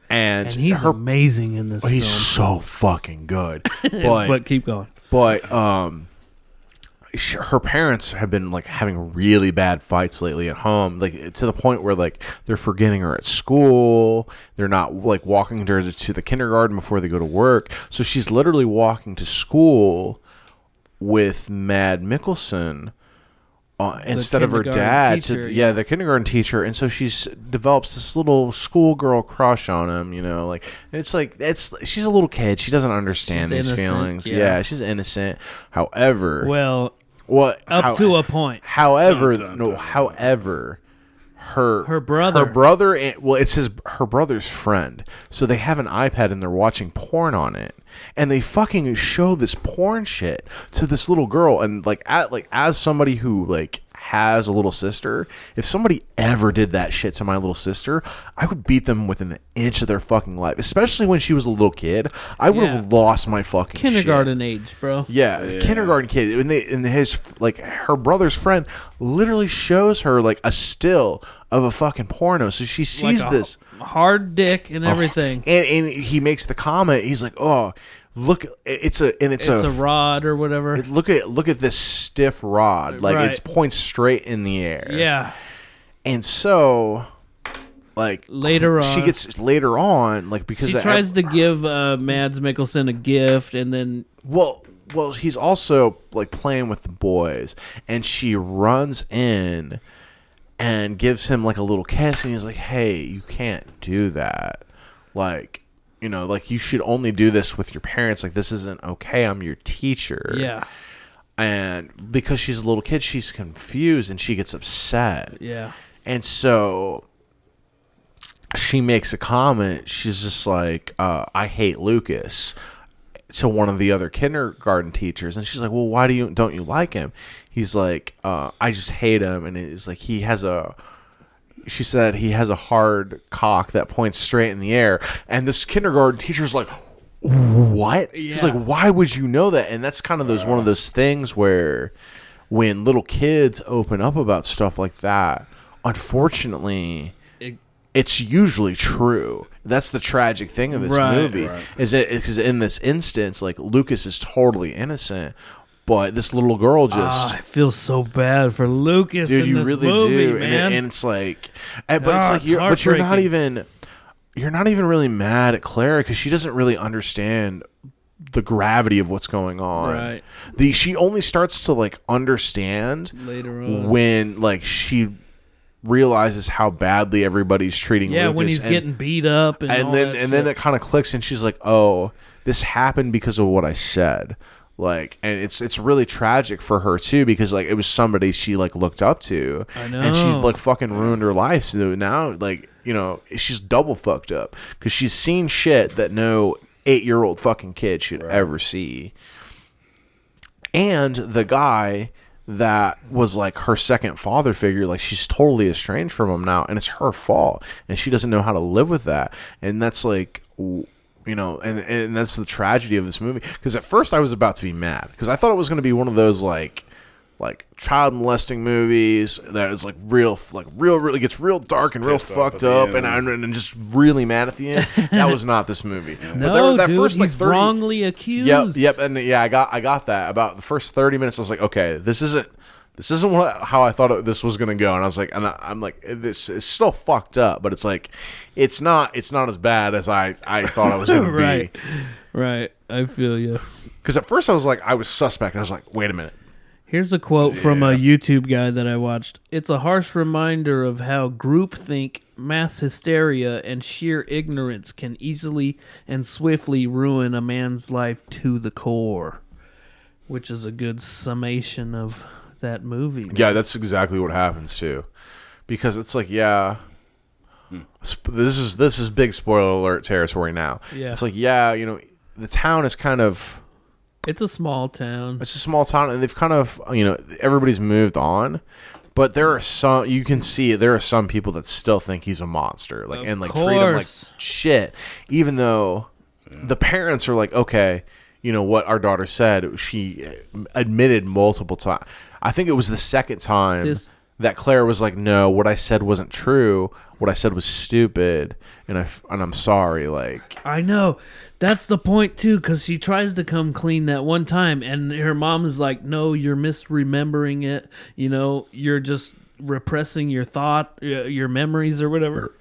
And he's amazing in this he's film. so fucking good. But keep going. But her parents have been like having really bad fights lately at home, like to the point where like they're forgetting her at school. They're not like walking her to the kindergarten before they go to work. So she's literally walking to school with Mads Mikkelsen instead of her dad. Teacher, The kindergarten teacher. And so she's develops this little schoolgirl crush on him, you know, like she's a little kid. She doesn't understand these feelings. Yeah, she's innocent. However, up to a point. However, her brother and her brother's friend. So they have an iPad and they're watching porn on it, and they fucking show this porn shit to this little girl. And as somebody who like has a little sister, if somebody ever did that shit to my little sister, I would beat them within an inch of their fucking life. Especially when she was a little kid, I would have lost my fucking kindergarten shit. age, bro. Yeah, kindergarten kid. And her brother's friend literally shows her like a still of a fucking porno. So she sees like this hard dick and everything. And he makes the comment. He's like, "Oh, look, it's a rod or whatever. Look at this stiff rod. Like it points straight in the air." Yeah. And so like later on, like because she tries to give Mads Mikkelsen a gift, and then well, he's also like playing with the boys, and she runs in and gives him like a little kiss, and he's like, "Hey, you can't do that. Like, you know, like you should only do this with your parents. Like this isn't okay. I'm your teacher." Yeah. And because she's a little kid, she's confused and she gets upset. Yeah. And so she makes a comment. She's just like, "I hate Lucas," to one of the other kindergarten teachers. And she's like, "Well, why don't you like him?" He's like, "I just hate him." And it's like she said he has a hard cock that points straight in the air. And this kindergarten teacher's like, "What?" Yeah. She's like, "Why would you know that?" And that's kind of one of those things where when little kids open up about stuff like that, unfortunately, it's usually true. That's the tragic thing of this movie. Right. Is it because in this instance, like Lucas is totally innocent, but this little girl just. I feel so bad for Lucas. Dude, in you this really movie, do, man. and it's like, but it's like you're not even really mad at Clara because she doesn't really understand the gravity of what's going on. Right. She only starts to like understand later on when like she realizes how badly everybody's treating Lucas. When he's getting beat up and then it kind of clicks and she's like, "Oh, this happened because of what I said." Like, and it's really tragic for her too because like it was somebody she like looked up to. I know. And she like fucking ruined her life. So now like, you know, she's double fucked up because she's seen shit that no 8-year-old fucking kid should ever see. And the guy that was like her second father figure, like she's totally estranged from him now, and it's her fault, and she doesn't know how to live with that. And that's like, you know, and that's the tragedy of this movie. Because at first I was about to be mad because I thought it was going to be one of those like child molesting movies that is like real really gets real dark and real fucked up, and just really mad at the end. That was not this movie. No, but dude, he's wrongly accused. Yep, and I got that. About the first 30 minutes, I was like, okay, this isn't how I thought this was gonna go. And I was like, I'm like, this is still fucked up, but it's like, it's not as bad as I thought it was gonna be. Right. Right, I feel you. Because at first I was suspect. I was like, wait a minute. Here's a quote from a YouTube guy that I watched. "It's a harsh reminder of how groupthink, mass hysteria, and sheer ignorance can easily and swiftly ruin a man's life to the core," which is a good summation of that movie. Man. Yeah, that's exactly what happens too. Because it's like, this is big spoiler alert territory now. Yeah. It's like, you know, the town is kind of... It's a small town. It's a small town, and they've kind of, you know, everybody's moved on. But there are some, you can see there are some people that still think he's a monster, like, and like treat him like shit, even though the parents are like, okay, you know what our daughter said. She admitted multiple times. I think it was the second time that Claire was like, no, what I said wasn't true. what I said was stupid, and I'm sorry. Like, I know. That's the point, too, because she tries to come clean that one time, and her mom is like, no, you're misremembering it. You know, you're just repressing your your memories or whatever.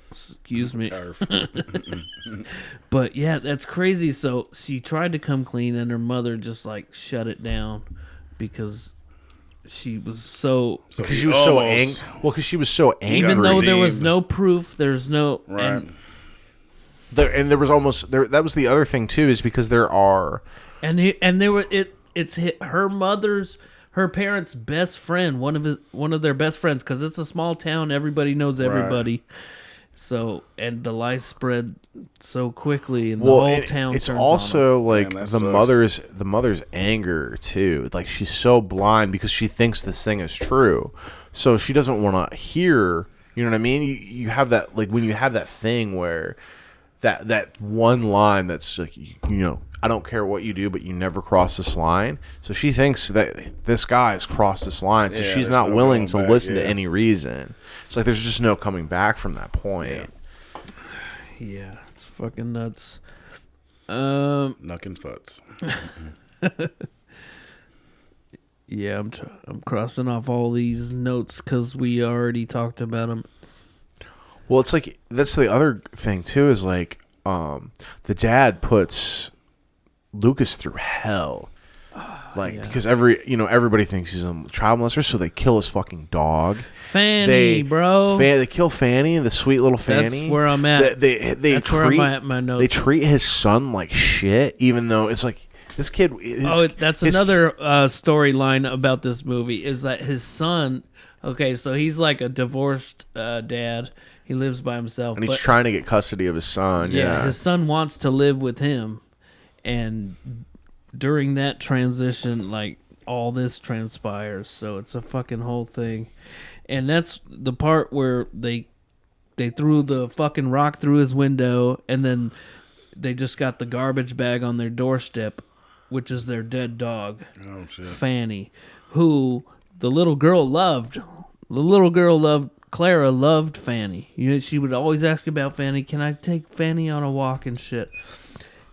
Excuse me. But, yeah, that's crazy. So she tried to come clean, and her mother just, like, shut it down because she was so... Because she was so angry. Well, because she was so angry. Even though there was no proof, there's no... Right. And there was almost there. That was the other thing too, is because there are, and there were her parents' best friend, one of their best friends, because it's a small town, everybody knows everybody. Right. So, and the lies spread so quickly, and the whole town. It's turns also on like the mother's anger too. Like, she's so blind because she thinks this thing is true, so she doesn't want to hear. You know what I mean? You have that, like, when you have that thing where. That one line that's like, you know, I don't care what you do, but you never cross this line. So she thinks that this guy has crossed this line, so she's not willing to listen to any reason. It's like there's just no coming back from that point. Yeah, it's fucking nuts. Knuckin' futs. Yeah, I'm crossing off all these notes because we already talked about them. Well, it's like, that's the other thing too, is like, the dad puts Lucas through hell, because everybody thinks he's a child molester, so they kill his fucking dog. Fanny, bro. They kill Fanny, the sweet little Fanny. That's where I'm at. Where I'm at in my notes. They treat his son like shit, even though it's like, this kid. That's another storyline about this movie, is that his son. Okay, so he's like a divorced dad. He lives by himself. And he's trying to get custody of his son. Yeah, his son wants to live with him. And during that transition, like, all this transpires. So it's a fucking whole thing. And that's the part where they threw the fucking rock through his window, and then they just got the garbage bag on their doorstep, which is their dead dog, Fanny, who the little girl loved. Clara loved Fanny. You know, she would always ask about Fanny. Can I take Fanny on a walk and shit?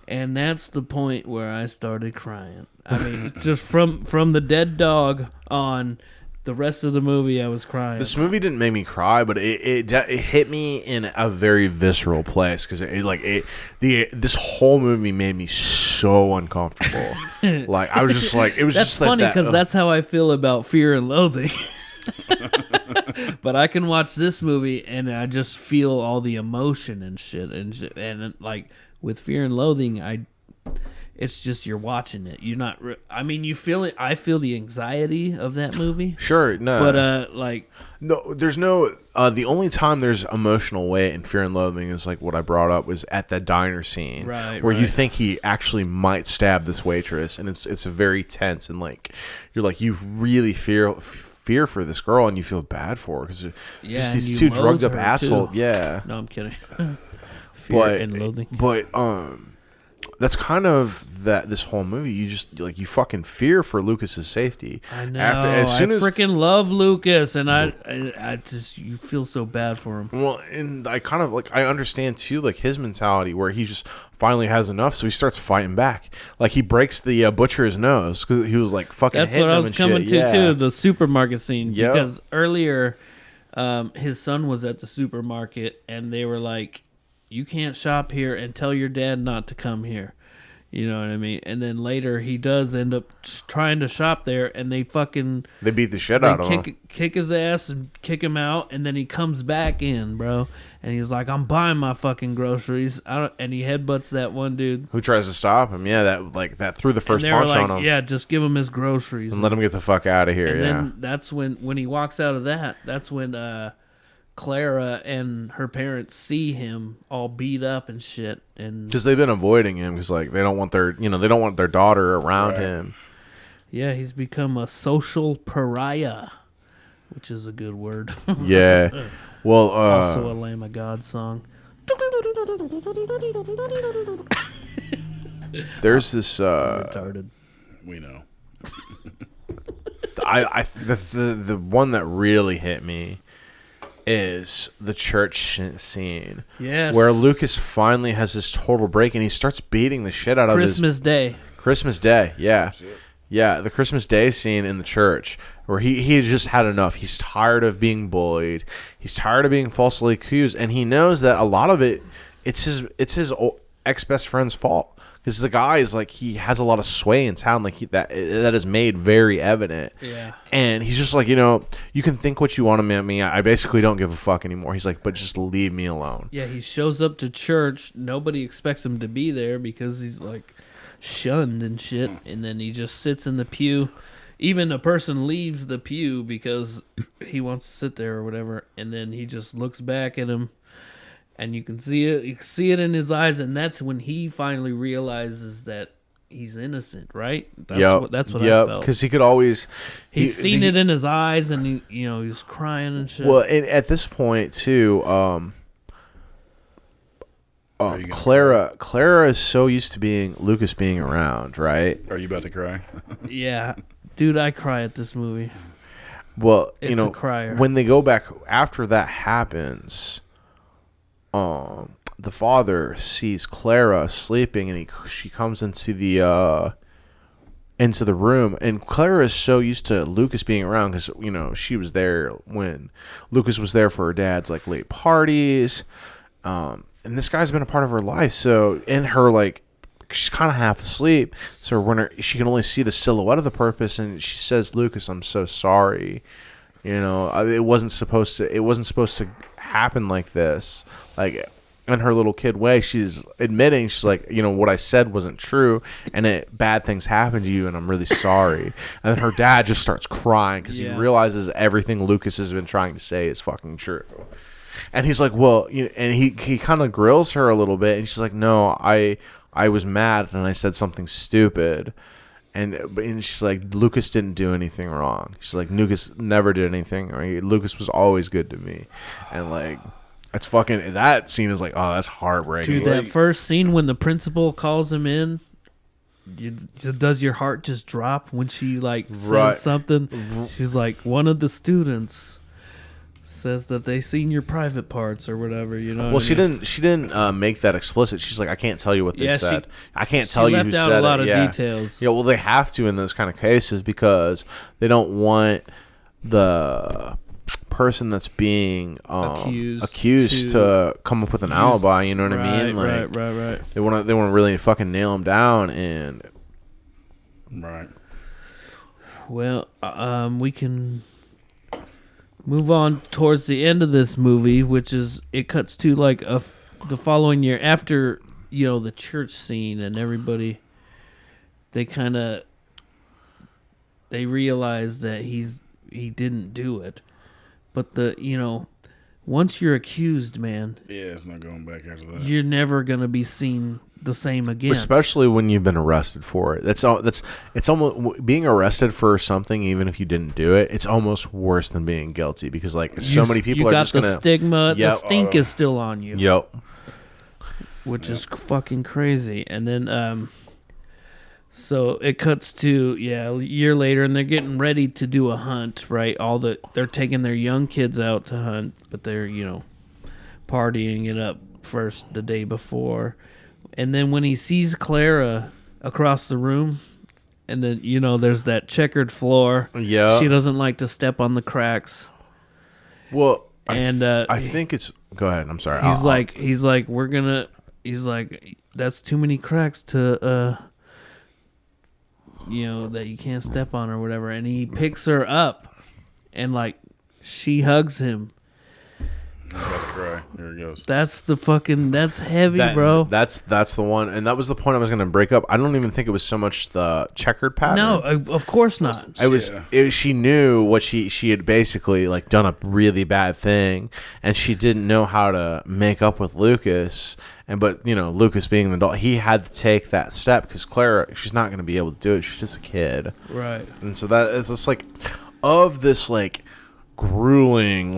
And that's the point where I started crying. I mean, just from the dead dog on, the rest of the movie, I was crying. This movie didn't make me cry, but it hit me in a very visceral place, because this whole movie made me so uncomfortable. Like, I was just like, it was that's just funny, like that. Because that's how I feel about Fear and Loathing. But I can watch this movie and I just feel all the emotion and shit, and like with Fear and Loathing, it's just you're watching it. You're not. You feel it. I feel the anxiety of that movie. Sure, no, but no. There's no. The only time there's emotional weight in Fear and Loathing is like what I brought up, was at that diner scene, where you think he actually might stab this waitress, and it's very tense, and like you're like, you really fear for this girl, and you feel bad for her, because just these two drugged up assholes. Yeah. No, I'm kidding. Fear and Loathing. But that's kind of this whole movie. You just like, you fucking fear for Lucas's safety. I know. I freaking love Lucas, and I just, you feel so bad for him. Well, and I kind of like, I understand too, like his mentality, where he just finally has enough, so he starts fighing back. Like, he breaks the butcher's nose because he was like fucking. That's what I was coming to too. The supermarket scene, because earlier, his son was at the supermarket, and they were like, you can't shop here, and tell your dad not to come here. You know what I mean? And then later he does end up trying to shop there, and they beat the shit out of him. Kick his ass and kick him out, and then he comes back in, bro. And he's like, I'm buying my fucking groceries. And he headbutts that one dude who tries to stop him. Yeah, that threw the first punch on him. Yeah, just give him his groceries and let him get the fuck out of here. And then that's when he walks out of that. That's when Clara and her parents see him all beat up and shit, and because they've been avoiding him, because like they don't want their daughter around him. Yeah, he's become a social pariah, which is a good word. Yeah. Well, also a Lamb of God song. There's this retarded. We know. The one that really hit me is the church scene. Yes. Where Lucas finally has this total break and he starts beating the shit out of Christmas Day. Christmas Day, yeah. Yeah, the Christmas Day scene in the church where he just had enough. He's tired of being bullied. He's tired of being falsely accused, and he knows that a lot of it's his ex-best friend's fault. Because the guy is like, he has a lot of sway in town, like that is made very evident. Yeah. And he's just like, you can think what you want about me. I basically don't give a fuck anymore. He's like, but just leave me alone. Yeah, he shows up to church. Nobody expects him to be there because he's like shunned and shit. And then he just sits in the pew. Even a person leaves the pew because he wants to sit there or whatever. And then he just looks back at him. And you can see it. You can see it in his eyes, and that's when he finally realizes that he's innocent, right? That's what I felt. Because he could always he's seen it in his eyes, and he was crying and shit. Well, and at this point too, Clara is so used to Lucas being around, right? Are you about to cry? Yeah, dude, I cry at this movie. Well, it's a crier. When they go back after that happens. The father sees Clara sleeping, and she comes into the room, and Clara is so used to Lucas being around because she was there when Lucas was there for her dad's like late parties, and this guy's been a part of her life. So in her she's kind of half asleep, so when she can only see the silhouette of the purpose, and she says, "Lucas, I'm so sorry. It wasn't supposed to happen like this." Like in her little kid way, she's admitting, she's like, what I said wasn't true, and bad things happened to you, and I'm really sorry. And then her dad just starts crying because he realizes everything Lucas has been trying to say is fucking true. And he's like, well, and he kind of grills her a little bit, and she's like, no, I was mad and I said something stupid. And she's like, Lucas didn't do anything wrong. She's like, Lucas never did anything. Lucas was always good to me. And that's fucking, that scene is like, oh, that's heartbreaking. Dude, that first scene when the principal calls him in, does your heart just drop when she says something? She's like, one of the students says that they seen your private parts or whatever, Well, she didn't make that explicit. She's like, I can't tell you what they said. I can't tell you who said it. She left out a lot of details. Yeah, well, they have to in those kind of cases because they don't want the person that's being accused to come up with an alibi. You know what I mean? Right. They want to really fucking nail him down and. Right. Well, we can move on towards the end of this movie, which is it cuts to the following year after the church scene, and everybody they realize that he didn't do it, but once you're accused, man, it's not going back after that. You're never gonna be seen the same again, especially when you've been arrested for it. It's almost being arrested for something, even if you didn't do it, it's almost worse than being guilty because so many people are just gonna stigma. The stink is still on you. Yep. Which is fucking crazy. And then so it cuts to a year later, and they're getting ready to do a hunt, right? They're taking their young kids out to hunt, but they're partying it up first the day before. And then when he sees Clara across the room, and then there's that checkered floor. Yeah, she doesn't like to step on the cracks. Well, and I think it's. Go ahead. I'm sorry. He's like, that's too many cracks to that you can't step on or whatever. And he picks her up, and she hugs him. He's about to cry. Here he goes. That's heavy, bro. That's the one, and that was the point I was going to break up. I don't even think it was so much the checkered pattern. No, of course not. She knew what she had basically done a really bad thing, and she didn't know how to make up with Lucas. But Lucas being the adult, he had to take that step because Clara, she's not going to be able to do it. She's just a kid, right? And so that it's just of this grueling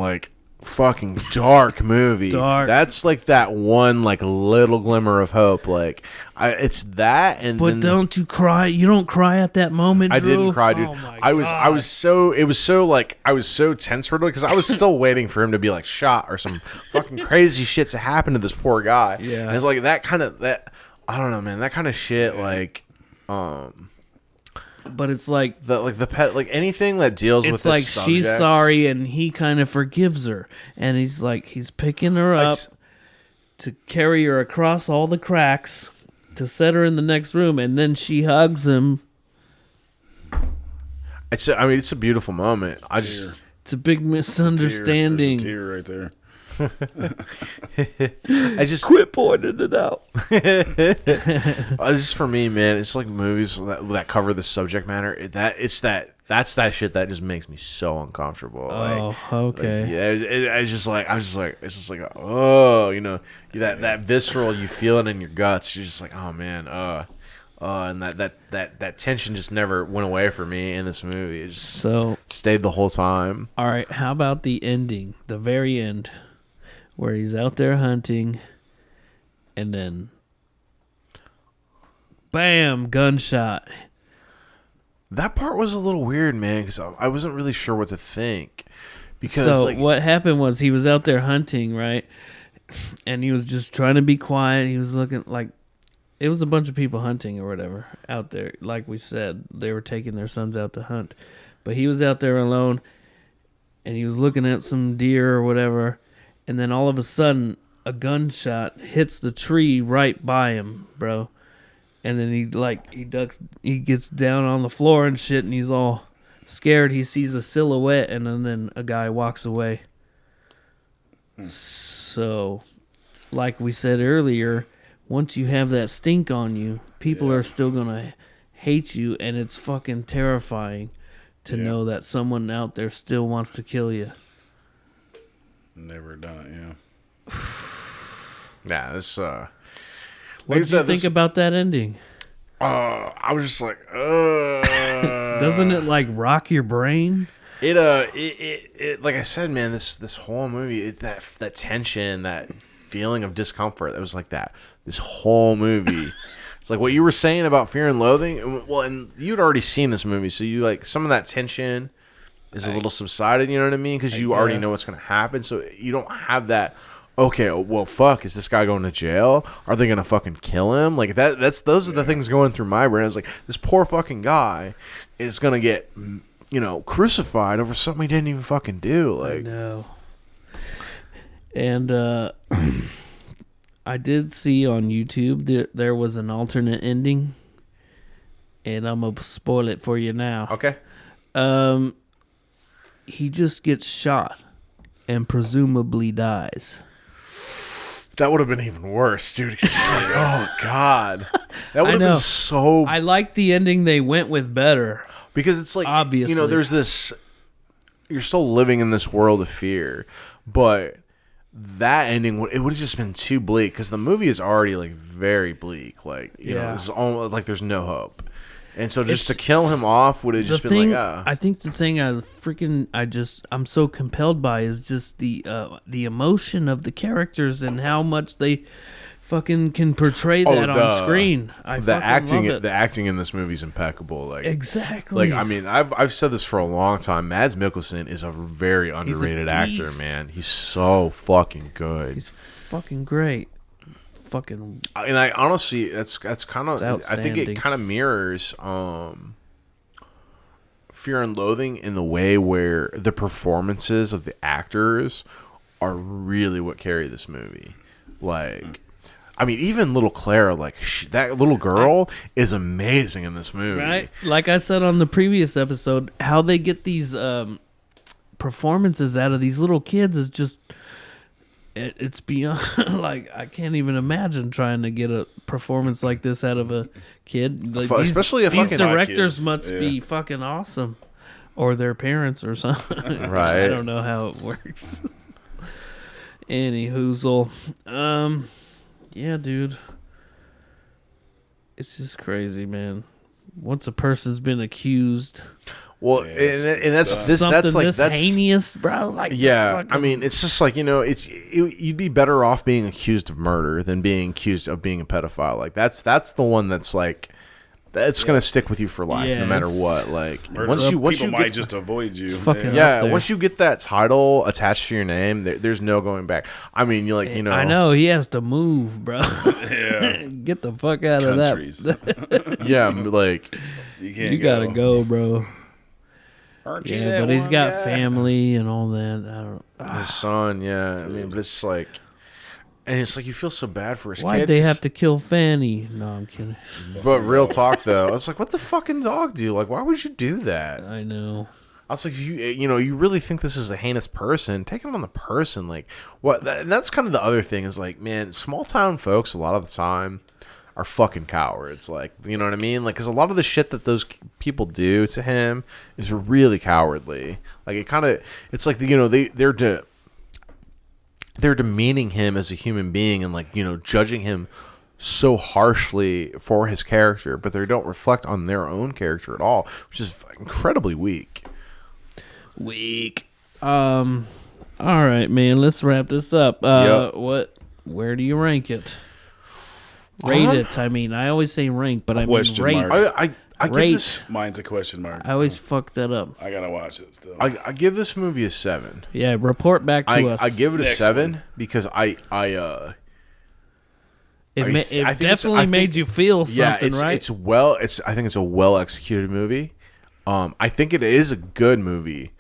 fucking dark movie. That's like that one like little glimmer of hope. Like it's that, and but then, don't you cry? You don't cry at that moment, Drew? I didn't cry, dude. Oh my I God. was so it was so like I was so tense for it because I was still waiting for him to be like shot or some fucking crazy shit to happen to this poor guy. Yeah, and it's like that kind of that. I don't know, man. That kind of shit, like, but it's like the pet, like anything that deals with. It's like she's sorry, and he kind of forgives her, and he's picking her up to carry her across all the cracks to set her in the next room, and then she hugs him. It's a beautiful moment. It's a big misunderstanding. There's a tear right there. I just quit pointing it out. Just for me, man, it's like movies that cover the subject matter. That's that shit that just makes me so uncomfortable. Oh, okay. Like, yeah, I was just like, it's just like, oh, you know, that visceral, you feel it in your guts. You're just like, oh man, and that tension just never went away for me in this movie. It just stayed the whole time. All right, how about the ending, the very end, where he's out there hunting, and then, bam, gunshot. That part was a little weird, man, because I wasn't really sure what to think. Because what happened was he was out there hunting, right? And he was just trying to be quiet. He was looking like it was a bunch of people hunting or whatever out there. Like we said, they were taking their sons out to hunt. But he was out there alone, and he was looking at some deer or whatever. And then all of a sudden, a gunshot hits the tree right by him, bro. And then he gets down on the floor and shit, and he's all scared. He sees a silhouette, and then a guy walks away. So, like we said earlier, once you have that stink on you, people are still gonna hate you, and it's fucking terrifying to know that someone out there still wants to kill you. Never done it, yeah. This what did you think about that ending? I was just like, doesn't it like rock your brain? It like I said, man, this whole movie, that tension, that feeling of discomfort, it was like that. This whole movie, it's like what you were saying about Fear and Loathing. Well, and you'd already seen this movie, so you like some of that tension is a little subsided. You know what I mean? Because you already know what's going to happen, so you don't have that. Okay, well, fuck, is this guy going to jail? Are they going to fucking kill him? Like, those are the things going through my brain. It's like, this poor fucking guy is going to get, crucified over something he didn't even fucking do. Like, I know. And I did see on YouTube there was an alternate ending, and I'm going to spoil it for you now. Okay. He just gets shot and presumably dies. That would have been even worse, dude. Like, oh, God. That would have been so... I like the ending they went with better. Because it's like, obviously, there's this... You're still living in this world of fear. But that ending, it would have just been too bleak. Because the movie is already, like, very bleak. Like, you know, it's almost like there's no hope. And so just to kill him off would have just been like, I think the thing I'm so compelled by is just the emotion of the characters and how much they fucking can portray that on screen. The acting in this movie is impeccable. Like, exactly. Like, I mean, I've said this for a long time. Mads Mikkelsen is a very underrated actor, man. He's so fucking good. He's fucking great. And I honestly, that's kind of, I think it kind of mirrors Fear and Loathing in the way where the performances of the actors are really what carry this movie. Like, I mean, even little Clara, like that little girl is amazing in this movie. Right? Like I said on the previous episode, how they get these performances out of these little kids is just... It's beyond, like, I can't even imagine trying to get a performance like this out of a kid. Like, especially these directors must be fucking awesome. Or their parents or something. Right. I don't know how it works. Any hoozle. Yeah, dude. It's just crazy, man. Once a person's been accused... Well, Yeah, and that's done. this. Something That's like this that's heinous, bro. Like, yeah. fucking, I mean, it's just like you'd be better off being accused of murder than being accused of being a pedophile. Like that's the one that's like that's gonna stick with you for life, Yeah, no matter it's- what. Like Or once people you might get, just avoid you. fucking- yeah, there. once you get that title attached to your name, there's no going back. I mean, I know he has to move, bro. Yeah. Get the fuck out Countries. of that. yeah, like You can't You gotta go, bro. Aren't you Yeah, that but he's one got guy? family and all that. I don't. his son. Yeah, I mean, but it's like, and it's like you feel so bad for his Why'd kid. they have to kill Fanny? No, I'm kidding. But real talk though, it's like, what the fucking dog do? Like, why would you do that? I know. I was like, you really think this is a heinous person? Take it on the person. Like, what? And that's kind of the other thing is like, man, small town folks a lot of the time are fucking cowards. Like, you know what I mean? Like, because a lot of the shit that those people do to him is really cowardly. Like, it's like they're demeaning him as a human being and like judging him so harshly for his character, but they don't reflect on their own character at all, which is incredibly weak. Weak. All right, man. Let's wrap this up. Yep. Where do you rank it? Rate it. I mean, I always say rank, but I mean Question rate. mark. I give Rate. this Mine's a question mark. I always fuck that up. I gotta watch it still. I give this movie a 7. Yeah, report back to us. I give it a Next 7 one. because It I think definitely made you feel something, right? I think it's a well executed movie. I think it is a good movie.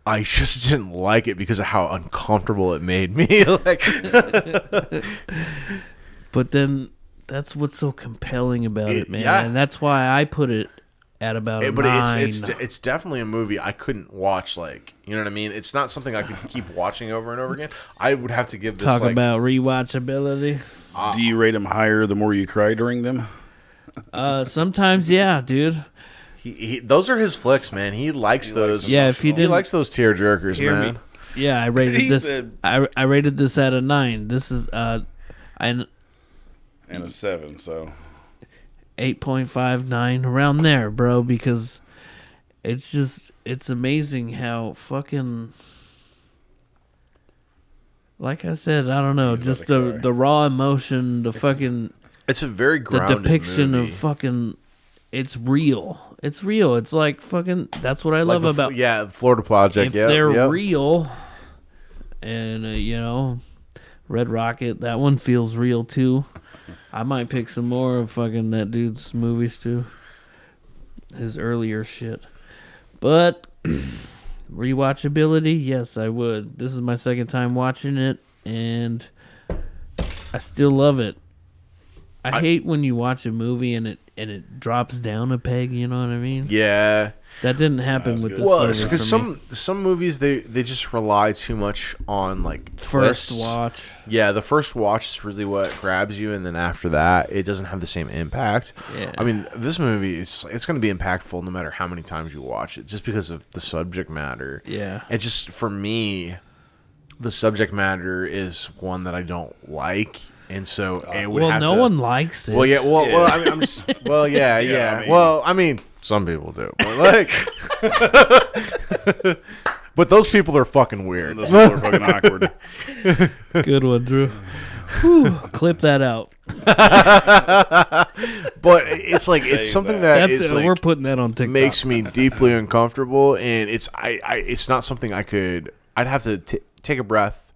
I just didn't like it because of how uncomfortable it made me. Like, But then that's what's so compelling about it, man. yeah. And that's why I put it at about a but 9. it's definitely a movie I couldn't watch. Like, you know what I mean? It's not something I could keep watching over and over again. I would have to give this Talk like, about rewatchability. Do you rate them higher the more you cry during them? Sometimes, yeah, dude. those are his flicks, man. He likes those. them. Yeah, if you He didn't likes those tear jerkers, hear man. me, yeah, I rated He this. said- I rated this at a 9. This is And a 7, so 8.59 around there, bro. Because it's amazing how fucking. Like I said, I don't know, He's just about to cry. the raw emotion, the fucking. It's a very The grounded depiction movie. of fucking it's real. It's real. It's like fucking that's what I Like love the about the Florida Project. if Yeah, they're real. And Red Rocket, that one feels real too. I might pick some more of fucking that dude's movies too. His earlier shit. But rewatchability, yes, I would. This is my second time watching it and I still love it. I hate when you watch a movie and it drops down a peg, you know what I mean? Yeah. That didn't happen as with good. this Well, movie because for me. some movies they just rely too much on like First twists. watch. Yeah, the first watch is really what grabs you, and then after that, it doesn't have the same impact. Yeah. I mean, this movie it's going to be impactful no matter how many times you watch it, just because of the subject matter. Yeah. And just for me, the subject matter is one that I don't like, and so it would Well, have no to, one likes it. Well, yeah. Well, Yeah. well. I mean, I'm just. Well, yeah, Yeah, yeah. I mean- well, I mean, some people do, but like, but those people are fucking weird. those people are fucking awkward. Good one, Drew. Whew, clip that out. But it's like it's Save something that. that is like, We're putting that on TikTok. makes me deeply uncomfortable, and it's not something I could. I'd have to take a breath.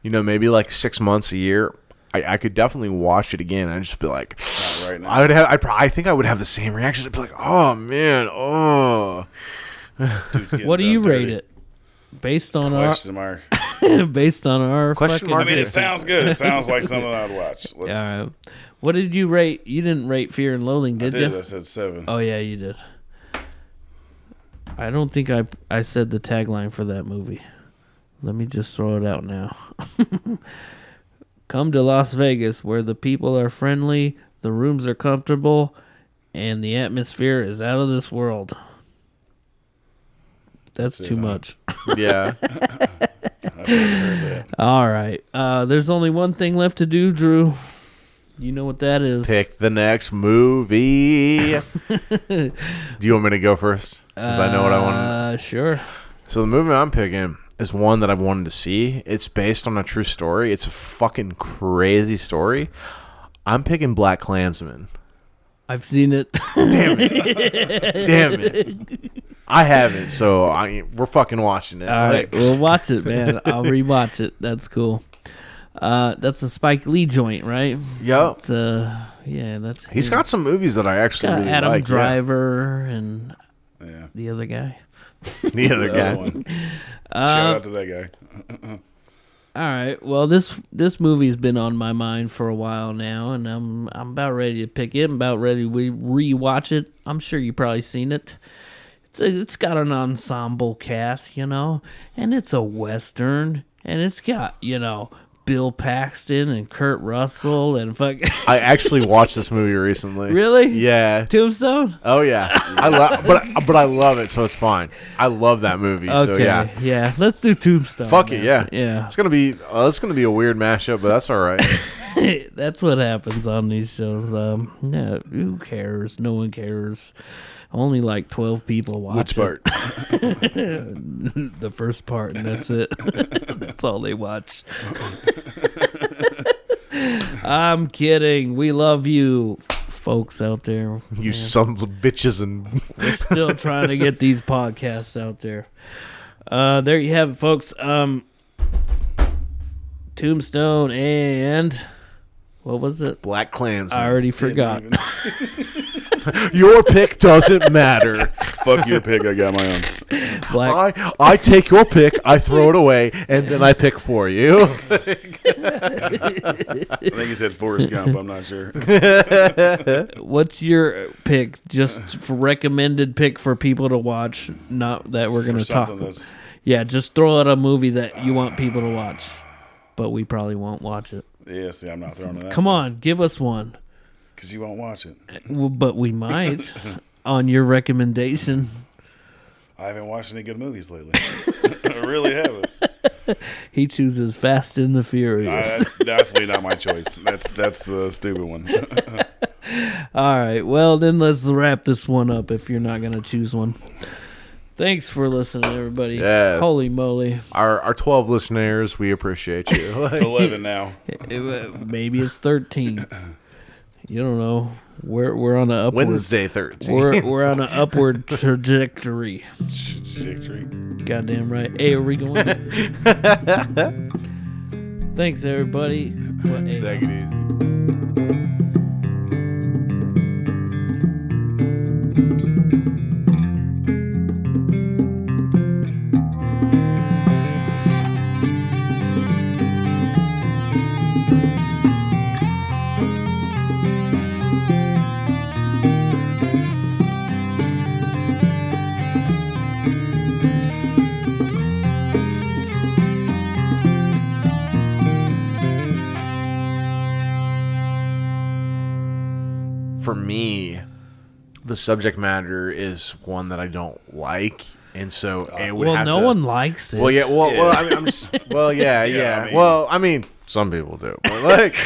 Maybe like 6 months, a year. I could definitely watch it again. I'd just be like, Not right now. I think I would have the same reaction. I'd be like, oh man, oh. Dude's getting What do done you dirty. rate it? Based on Question mark. our based on our Question fucking, mark I mean, it is- sounds good. It sounds like something I'd watch. Let's, Yeah. What did you rate? You didn't rate Fear and Loathing, I did did. you? I said 7. Oh yeah, you did. I don't think I said the tagline for that movie. Let me just throw it out now. Come to Las Vegas, where the people are friendly, the rooms are comfortable, and the atmosphere is out of this world. That's too much. Yeah. I've never heard that. All right. There's only one thing left to do, Drew. You know what that is. Pick the next movie. Do you want me to go first? Since I know what I want. Sure. So the movie I'm picking is one that I've wanted to see. It's based on a true story. It's a fucking crazy story. I'm picking Black Klansman. I've seen it. Damn it. I haven't, so we're fucking watching it. All right, we'll watch it, man. I'll rewatch it. That's cool. That's a Spike Lee joint, right? Yep. It's, that's. He's got some movies that I actually really Adam like. Driver and Yeah. the other guy. The other guy. One. Shout out to that guy. All right. Well, this movie's been on my mind for a while now, and I'm about ready to pick it. I'm about ready to rewatch it. I'm sure you've probably seen it. It's got an ensemble cast, and it's a Western, and it's got, Bill Paxton and Kurt Russell and fuck. I actually watched this movie recently. Really? Yeah. Tombstone? Oh yeah. But I love it, so it's fine. I love that movie. Okay. So yeah. Yeah. Let's do Tombstone. Fuck it, yeah. Yeah. It's gonna be a weird mashup, but that's all right. That's what happens on these shows. Yeah. Who cares? No one cares. Only like 12 people watch Which part? The first part, and that's it. That's all they watch. I'm kidding. We love you, folks out there. You sons of bitches, and we're still trying to get these podcasts out there. There you have it, folks. Tombstone and what was it? Black Klansman. I already forgot. Your pick doesn't matter. Fuck your pick. I got my own. I take your pick, I throw it away, and then I pick for you. I think he said Forrest Gump. I'm not sure. What's your pick? Just for recommended pick for people to watch, not that we're going to talk about. Yeah, just throw out a movie that you want people to watch, but we probably won't watch it. Yeah, see, I'm not throwing it out. Come on, give us one. Because you won't watch it. Well, but we might on your recommendation. I haven't watched any good movies lately. I really haven't. He chooses Fast and the Furious. That's definitely not my choice. That's a stupid one. All right. Well, then let's wrap this one up if you're not going to choose one. Thanks for listening, everybody. Yeah. Holy moly. Our 12 listeners, we appreciate you. It's 11 now. Maybe it's 13. You don't know. We're on an upward Wednesday 13. We're on an upward trajectory. Trajectory. Goddamn right. Hey, are we going? Thanks, everybody. But, hey, Take it easy. For me, the subject matter is one that I don't like, and so it would have no one likes it. Well, yeah. Well, I mean, I'm just. Well, yeah. I mean- Well, I mean, some people do, but like.